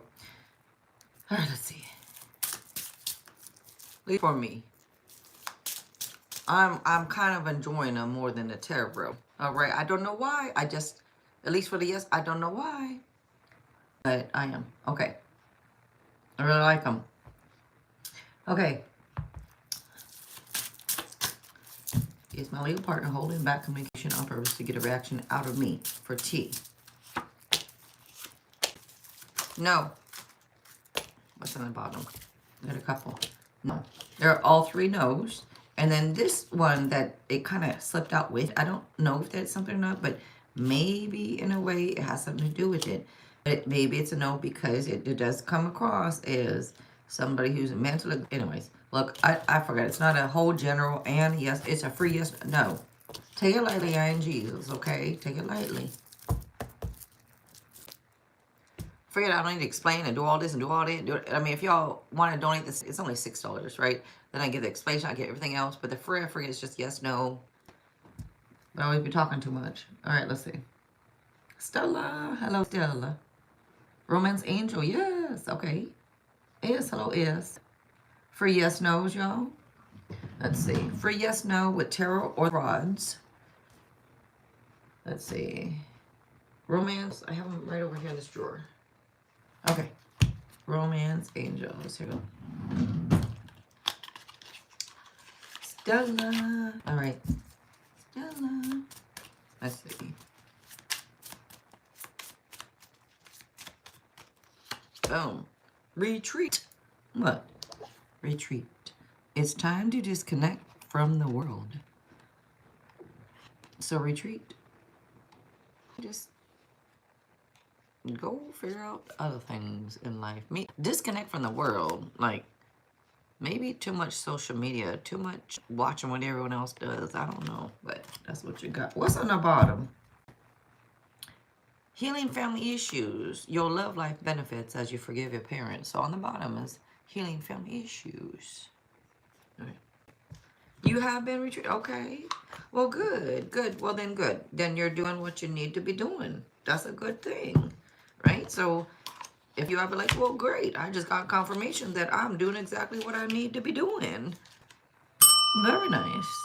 Speaker 1: all right, let's see. For me, I'm kind of enjoying them more than the tarot. All right, I don't know why. I just, at least for the yes, I don't know why, but I am. Okay, I really like them. Okay. Is my Leo partner holding back communication on purpose to get a reaction out of me for T? No. What's on the bottom? Got a couple. No. There are all three no's. And then this one that it kind of slipped out with, I don't know if that's something or not, but maybe in a way it has something to do with it. But maybe it's a no because it does come across as somebody who's mentally... Anyways, look, I forgot. It's not a whole general and yes. It's a free yes, no. Take it lightly, I am Jesus, okay? Take it lightly. Figured I don't need to explain and do all this and do all that. I mean, if y'all want to donate this, it's only $6, right? Then I get the explanation, I get everything else. But the free, I forget it's just yes, no. But I always be talking too much. All right, let's see. Stella. Hello, Stella. Romance Angel. Yes. Okay. Yes. Hello, yes. Free yes, no's, y'all. Let's see. Free yes, no with tarot or rods. Let's see. Romance. I have them right over here in this drawer. Okay. Romance Angels. Here we go. Stella. All right. Stella. Let's see. Boom. Retreat. What? Retreat. It's time to disconnect from the world. So retreat. Just go figure out other things in life. Disconnect from the world. Like, maybe too much social media, too much watching what everyone else does. I don't know, but that's what you got. What's on the bottom? Healing family issues. Your love life benefits as you forgive your parents. So on the bottom is healing family issues. All right. You have been retreated. Okay. Well, good. Good. Well, then good. Then you're doing what you need to be doing. That's a good thing, right? So if you ever like, well, great. I just got confirmation that I'm doing exactly what I need to be doing. Very nice.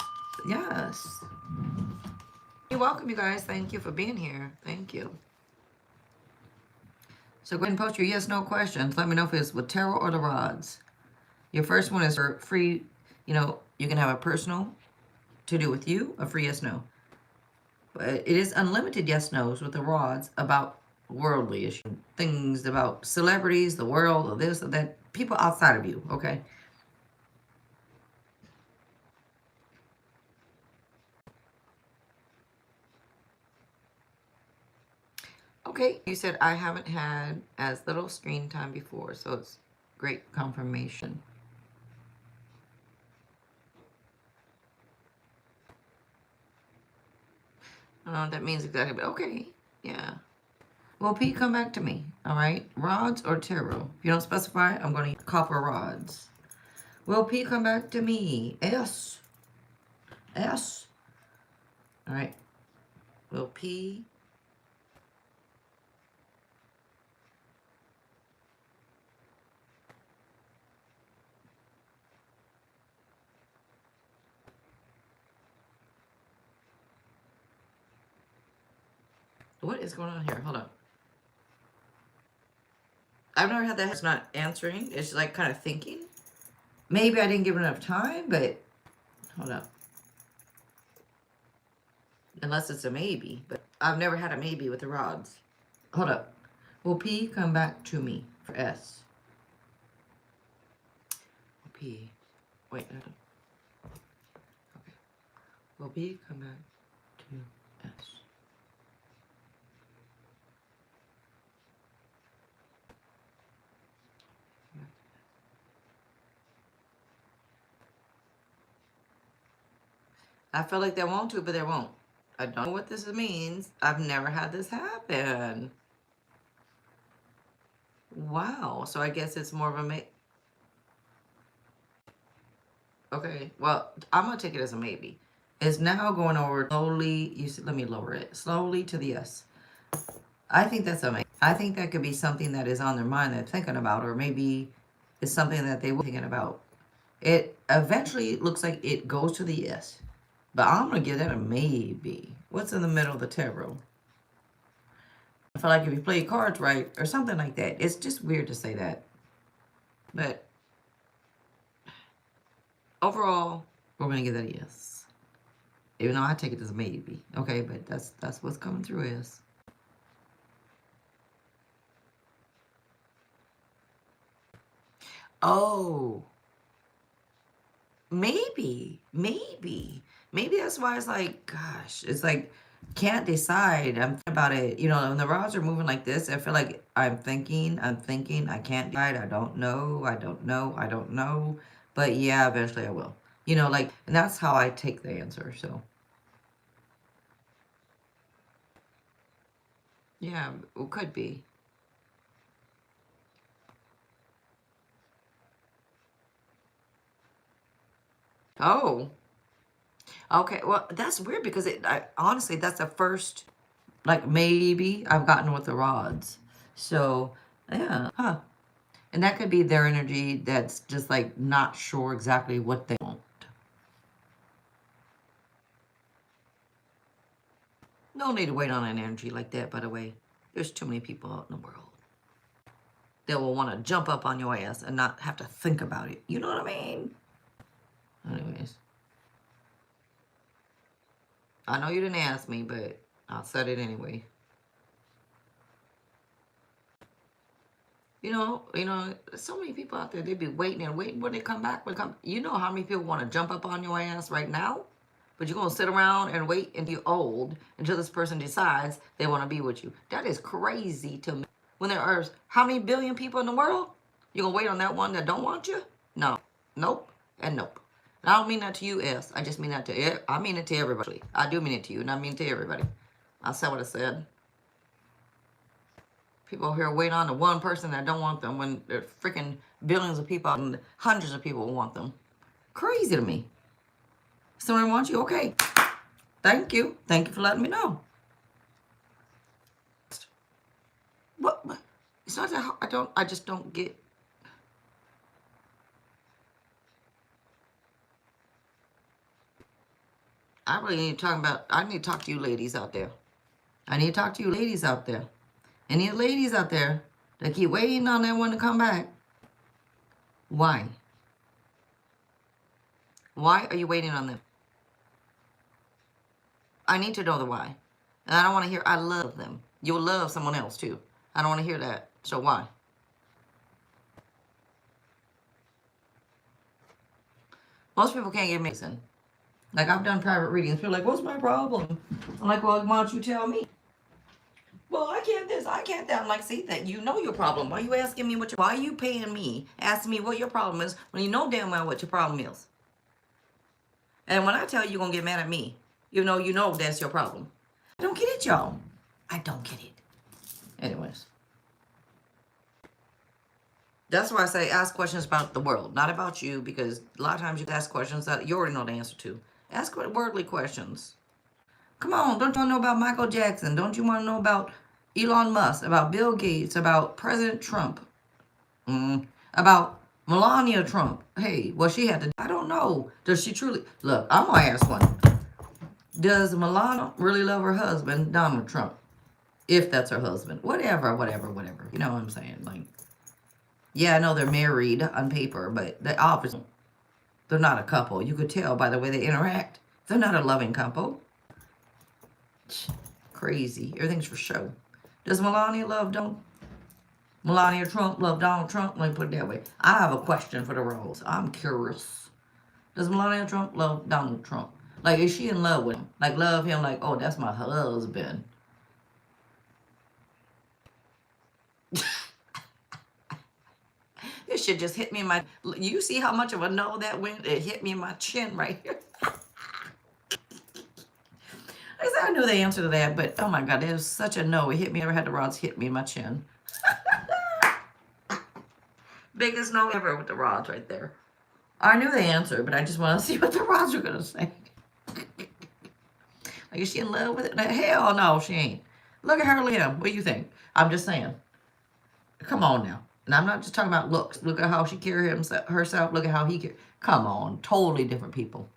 Speaker 1: Yes. You're welcome, you guys. Thank you for being here. Thank you. So go ahead and post your yes, no questions. Let me know if it's with tarot or the rods. Your first one is for free. You know, you can have a personal to do with you, a free yes, no. But it is unlimited yes, no's with the rods about worldly issues. Things about celebrities, the world, or this or that. People outside of you, okay? Okay, you said I haven't had as little screen time before, so it's great confirmation. I don't know what that means exactly, but okay, yeah. Well, P, come back to me, all right? Rods or tarot? If you don't specify, I'm going to copper rods. Will P come back to me? S. S. All right. Will P... What is going on here? Hold up. I've never had that. It's not answering. It's like kind of thinking. Maybe I didn't give it enough time, but hold up. Unless it's a maybe. But I've never had a maybe with the rods. Hold up. Will P come back to me for S? Will P. Wait. Okay. Will P come back to S? I feel like they want to, but they won't. I don't know what this means. I've never had this happen. Wow. So I guess it's more of a okay. Well, I'm going to take it as a maybe. It's now going over slowly. Let me lower it. Slowly to the S. I think that's amazing. I think that could be something that is on their mind they're thinking about, or maybe it's something that they were thinking about. It eventually looks like it goes to the S. But I'm going to give that a maybe. What's in the middle of the tarot? I feel like if you play cards right or something like that. It's just weird to say that. But overall, we're going to give that a yes. Even though I take it as a maybe. Okay, but that's what's coming through is. Oh. Maybe. Maybe that's why it's like, gosh, it's like, can't decide. I'm thinking about it. You know, when the rods are moving like this, I feel like I'm thinking, I can't decide. I don't know. But yeah, eventually I will. You know, like, and that's how I take the answer. So, yeah, it could be. Oh, okay. Well, that's weird because honestly, that's the first, like, maybe I've gotten with the rods. So, yeah, huh. And that could be their energy that's just like not sure exactly what they want. No need to wait on an energy like that, by the way. There's too many people out in the world that will want to jump up on your ass and not have to think about it. You know what I mean? Anyways, I know you didn't ask me, but I said it anyway. So many people out there, they be waiting and waiting when they come back. You know how many people want to jump up on your ass right now? But you're going to sit around and wait until you're old, until this person decides they want to be with you. That is crazy to me. When there are how many billion people in the world? You're going to wait on that one that don't want you? No. Nope. And nope. And I don't mean that to you, S. I just mean that I mean it to everybody. I do mean it to you, and I mean it to everybody. I said what I said. People here wait on the one person that don't want them when there's freaking billions of people and hundreds of people want them. Crazy to me. Someone wants you, okay. Thank you. Thank you for letting me know. What? It's not that hard. I just don't get. I really need to I need to talk to you ladies out there. Any of the ladies out there that keep waiting on that one to come back. Why? Why are you waiting on them? I need to know the why. And I don't want to hear, I love them. You'll love someone else too. I don't want to hear that. So why? Most people can't give me reason. Like, I've done private readings. People are like, what's my problem? I'm like, well, why don't you tell me? Well, I can't this, I can't that. I'm like, see, that you know your problem. Why are you asking me why are you paying me, asking me what your problem is, when you know damn well what your problem is? And when I tell you, you're going to get mad at me, you know that's your problem. I don't get it, y'all. I don't get it. Anyways. That's why I say ask questions about the world, not about you, because a lot of times you ask questions that you already know the answer to. Ask worldly questions. Come on, don't you want to know about Michael Jackson? Don't you want to know about Elon Musk, about Bill Gates, about President Trump, about Melania Trump? Hey, what she had to, I don't know. Does she truly, look, I'm going to ask one. Does Melania really love her husband, Donald Trump? If that's her husband. Whatever. You know what I'm saying? Like, Yeah, I know they're married on paper, but they obviously they're not a couple. You could tell by the way they interact. They're not a loving couple. Crazy. Everything's for show. Does Melania love Donald? Melania Trump love Donald Trump? Let me put it that way. I have a question for the Rose. I'm curious. Does Melania Trump love Donald Trump? Like, is she in love with him? Like, love him like, oh, that's my husband. This shit just hit me in my... You see how much of a no that went? It hit me in my chin right here. I knew the answer to that, but oh my God, it was such a no. It hit me. I never had the rods hit me in my chin. Biggest no ever with the rods right there. I knew the answer, but I just want to see what the rods are going to say. Like, is she in love with it? Hell no, she ain't. Look at her, Liam. What do you think? I'm just saying. Come on now. And I'm not just talking about looks. Look at how she carries herself. Look at how he carries. Come on. Totally different people.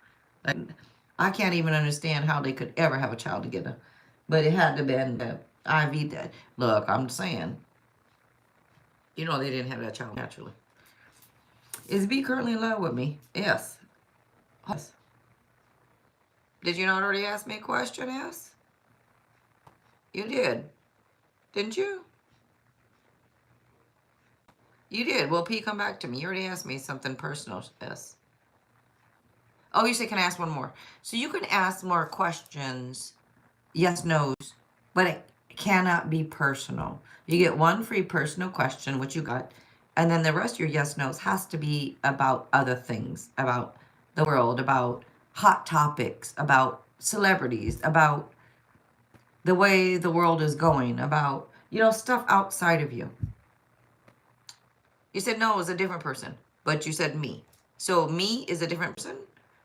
Speaker 1: Like, I can't even understand how they could ever have a child together. But it had to have been IV that. Look, I'm saying. You know they didn't have that child naturally. Is B currently in love with me? Yes. Yes. Did you not already ask me a question, yes? You did. Didn't you? You did. Well, P, come back to me. You already asked me something personal, yes. Oh, you said, can I ask one more? So you can ask more questions, yes, no's, but it cannot be personal. You get one free personal question, which you got, and then the rest of your yes, no's has to be about other things, about the world, about hot topics, about celebrities, about the way the world is going, about, you know, stuff outside of you. You said no, it was a different person, but you said me. So me is a different person?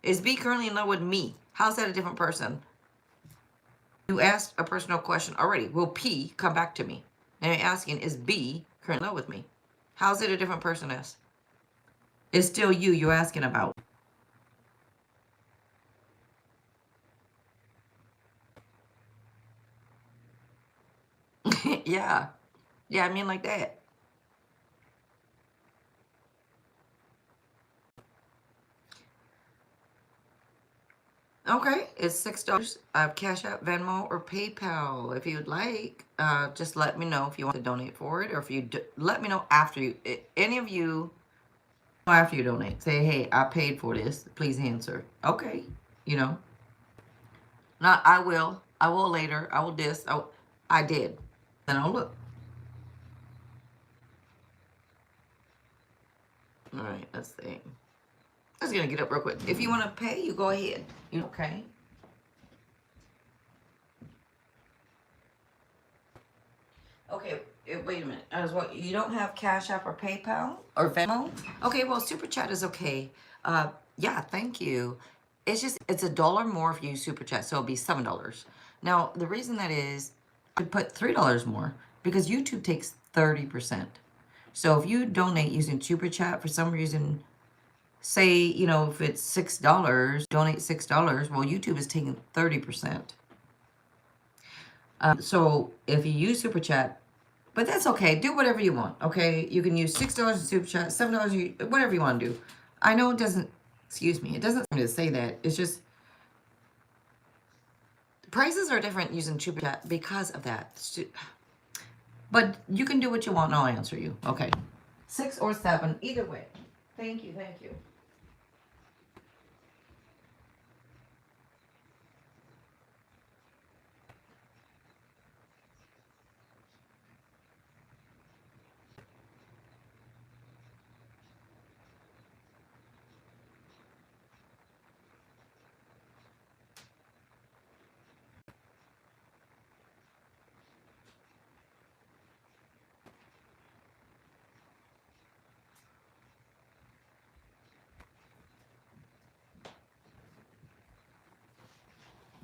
Speaker 1: Is B currently in love with me? How's that a different person? You asked a personal question already. Will P come back to me? And you're asking, is B currently in love with me? How's it a different person, S? It's still you you're asking about. Yeah. Yeah, I mean like that. Okay, it's $6. Cash App, Venmo, or PayPal. If you'd like, just let me know if you want to donate for it, or if you let me know after you. Any of you, after you donate, say, "Hey, I paid for this. Please answer." Okay, you know. Not I will. I will later. I will this. I did. Then I'll look. All right, let's see. I was gonna get up real quick. If you want to pay, you go ahead. You okay? Okay, wait a minute. What, you don't have Cash App or PayPal or Venmo? Okay, well, Super Chat is okay. Yeah, thank you. It's $1 more if you Super Chat, so it'll be $7. Now, the reason that is, I put $3 more because YouTube takes 30%. So if you donate using Super Chat for some reason, say, you know, if it's $6, donate $6, well, YouTube is taking 30%. So if you use Super Chat, but that's okay. Do whatever you want, okay? You can use $6 in Super Chat, $7, whatever you want to do. I know it doesn't, excuse me, it doesn't mean to say that. It's just, prices are different using Super Chat because of that. But you can do what you want and I'll answer you. Okay. 6 or 7, either way. Thank you, thank you.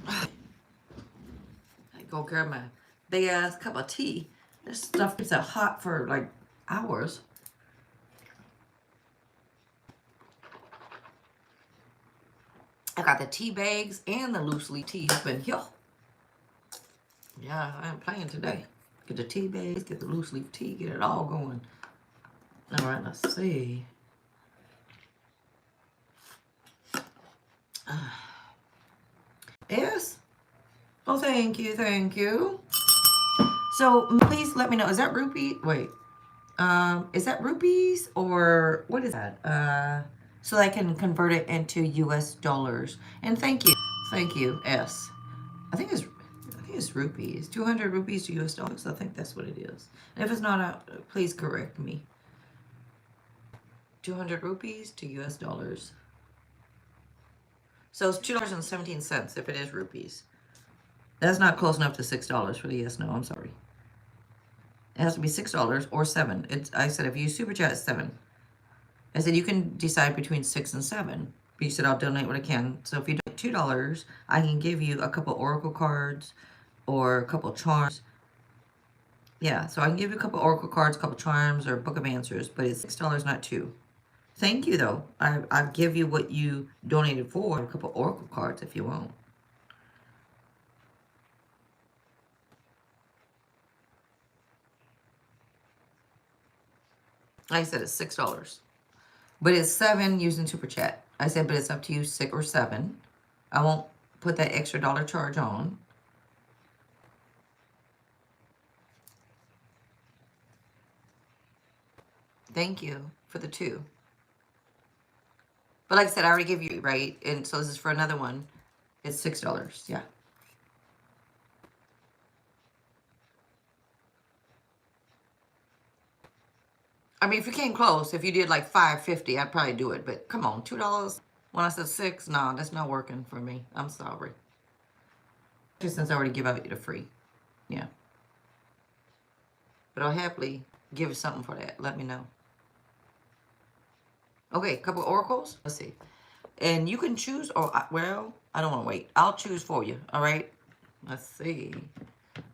Speaker 1: I go grab my big ass cup of tea. This stuff gets hot for like hours. I got the tea bags and the loose leaf tea up in here. Yeah, I am playing today. Get the tea bags, get the loose leaf tea, get it all going. All right, let's see. Yes. Oh, thank you, thank you. So please let me know. Is that rupee? Wait. Is that rupees or what is that? So I can convert it into US dollars. And thank you, S. I think it's rupees. 200 rupees to US dollars. I think that's what it is. And if it's not, please correct me. 200 rupees to US dollars. So it's $2.17 if it is rupees. That's not close enough to $6 for the yes, no. I'm sorry. It has to be $6 or $7. I said if you super chat, it's $7. I said you can decide between $6 and $7. But you said I'll donate what I can. So if you donate $2, I can give you a couple oracle cards or a couple charms. Yeah, so I can give you a couple oracle cards, a couple charms, or a book of answers, but it's $6, not $2. Thank you though. I'll give you what you donated for, a couple oracle cards if you want. Like I said, it's $6. But it's $7 using Super Chat. I said, but it's up to you, 6 or 7. I won't put that extra dollar charge on. Thank you for the 2. But like I said, I already gave you, right? And so this is for another one. It's $6. Yeah. I mean, if you came close, if you did like $5.50, I'd probably do it. But come on, $2 when I said 6, no, that's not working for me. I'm sorry. Since I already give out you the free. Yeah. But I'll happily give you something for that. Let me know. Okay, a couple of oracles. Let's see. And you can choose, or, well, I don't want to wait. I'll choose for you, all right? Let's see.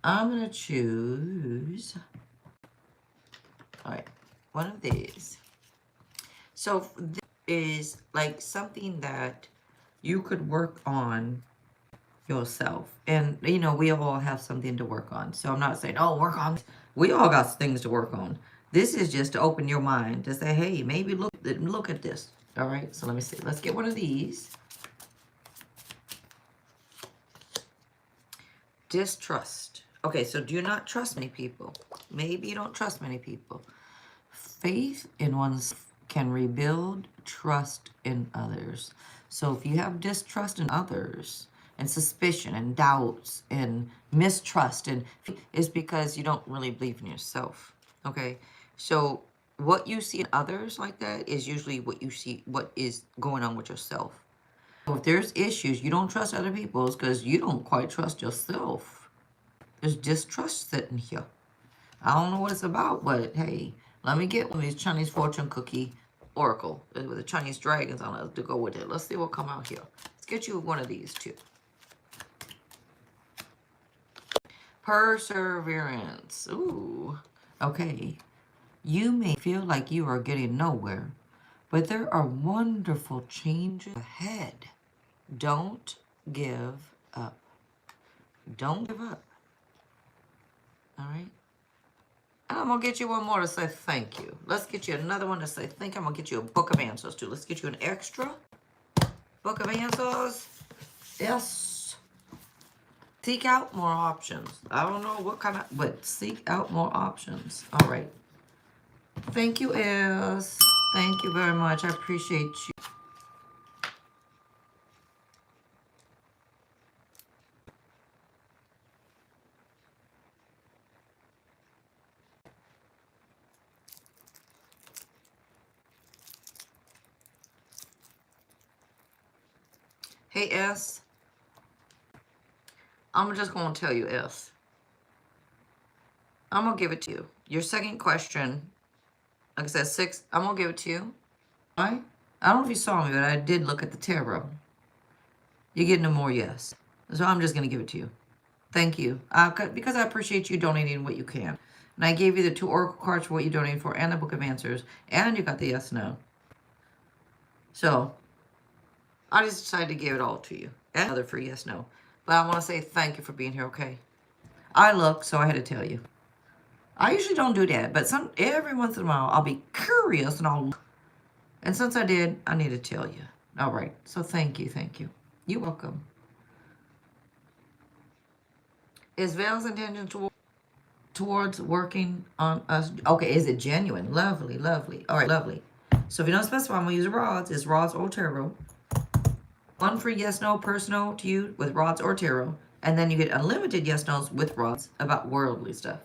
Speaker 1: I'm going to choose, all right, one of these. So this is like something that you could work on yourself. And, you know, we all have something to work on. So I'm not saying, oh, work on this. We all got things to work on. This is just to open your mind to say, hey, maybe look at this. All right, so let me see. Let's get one of these. Distrust. Okay, so do not trust many people. Maybe you don't trust many people. Faith in one's can rebuild trust in others. So if you have distrust in others and suspicion and doubts and mistrust, and is because you don't really believe in yourself. Okay, so what you see in others like that is usually what you see, what is going on with yourself. So if there's issues, you don't trust other people's because you don't quite trust yourself. There's distrust sitting here. I don't know what it's about, but hey, let me get one of these Chinese fortune cookie oracle with the Chinese dragons on it to go with it. Let's see what come out here. Let's get you one of these too. Perseverance. Ooh. Okay. You may feel like you are getting nowhere, but there are wonderful changes ahead. Don't give up. Don't give up. All right? And I'm going to get you one more to say thank you. Let's get you another one to say thank you. I'm going to get you a book of answers too. Let's get you an extra book of answers. Yes. Seek out more options. I don't know what kind of, but seek out more options. All right. Thank you, Els. Thank you very much. I appreciate you. Hey, S. I'm just going to tell you, S. I'm going to give it to you. Your second question, like I said, 6, I'm going to give it to you. All right? I don't know if you saw me, but I did look at the tarot. You're getting a more yes. So I'm just going to give it to you. Thank you. Because I appreciate you donating what you can. And I gave you the 2 oracle cards for what you donated for and the book of answers. And you got the yes, no. So I just decided to give it all to you. And another free yes, no. But I want to say thank you for being here, okay? I looked, so I had to tell you. I usually don't do that, but every once in a while I'll be curious and since I did, I need to tell you. All right. So thank you, thank you. You're welcome. Is Val's intention towards working on us? Okay, is it genuine? Lovely, lovely. All right, lovely. So if you don't specify, I'm gonna use rods. It's rods or tarot. One free yes, no, personal to you with rods or tarot. And then you get unlimited yes, no's with rods about worldly stuff.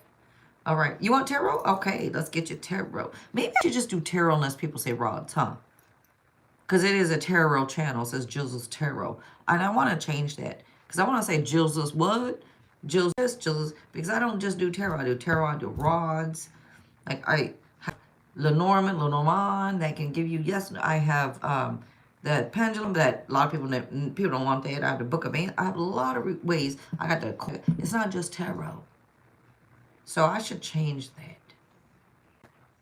Speaker 1: All right. You want tarot? Okay, let's get you tarot. Maybe I should just do tarot unless people say rods, huh? Because it is a tarot channel. It says Jill's Tarot. And I want to change that. Because I want to say Jill's what? Jill's this, Jill's... Because I don't just do tarot. I do tarot, I do rods. Like I... Lenormand, that can give you yes. I have the pendulum that a lot of people don't want that. I have the book of I have a lot of ways. I got the... It's not just tarot. So I should change that.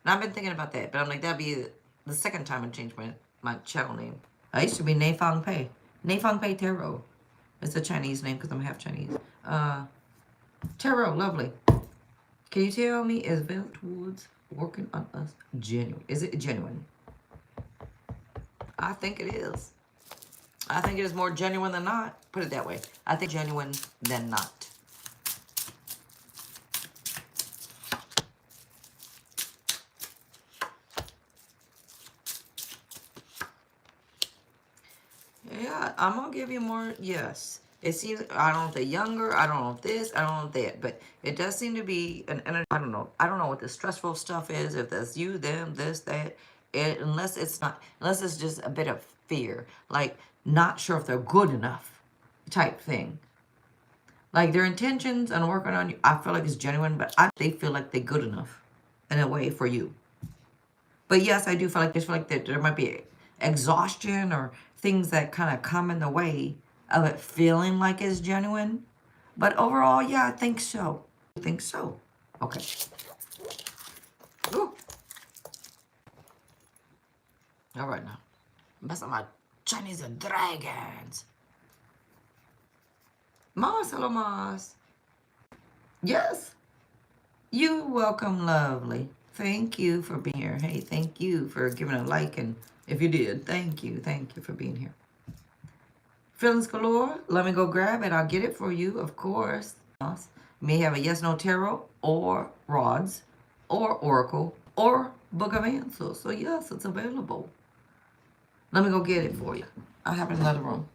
Speaker 1: And I've been thinking about that, but I'm like, that'd be the second time I changed my channel name. I used to be Nei Fang Pei. Nei Fang Pei Tarot. It's a Chinese name because I'm half Chinese. Tarot, lovely. Can you tell me, is Val towards working on us genuine? Is it genuine? I think it is. I think it is more genuine than not. Put it that way. I think genuine than not. Yeah, I'm gonna give you more. Yes, it seems. I don't know if they're younger. I don't know if this. I don't know if that. But it does seem to be an energy. I don't know. I don't know what the stressful stuff is. If that's you, them, this, that. Unless it's not. Unless it's just a bit of fear, like not sure if they're good enough, type thing. Like their intentions and working on you, I feel like it's genuine, but they feel like they're good enough, in a way for you. But yes, I do feel like there might be exhaustion or things that kind of come in the way of it feeling like it's genuine. But overall, yeah, I think so. I think so. Okay. Ooh. All right now. Mess up my Chinese and dragons. Mars, hello Mars. Yes. You're welcome, lovely. Thank you for being here. Hey, thank you for giving a like, and if you did, thank you for being here. Feelings galore. Let me go grab it. I'll get it for you, of course. You may have a yes, no tarot, or rods, or oracle, or book of answers. So yes, it's available. Let me go get it for you. I have it in another room.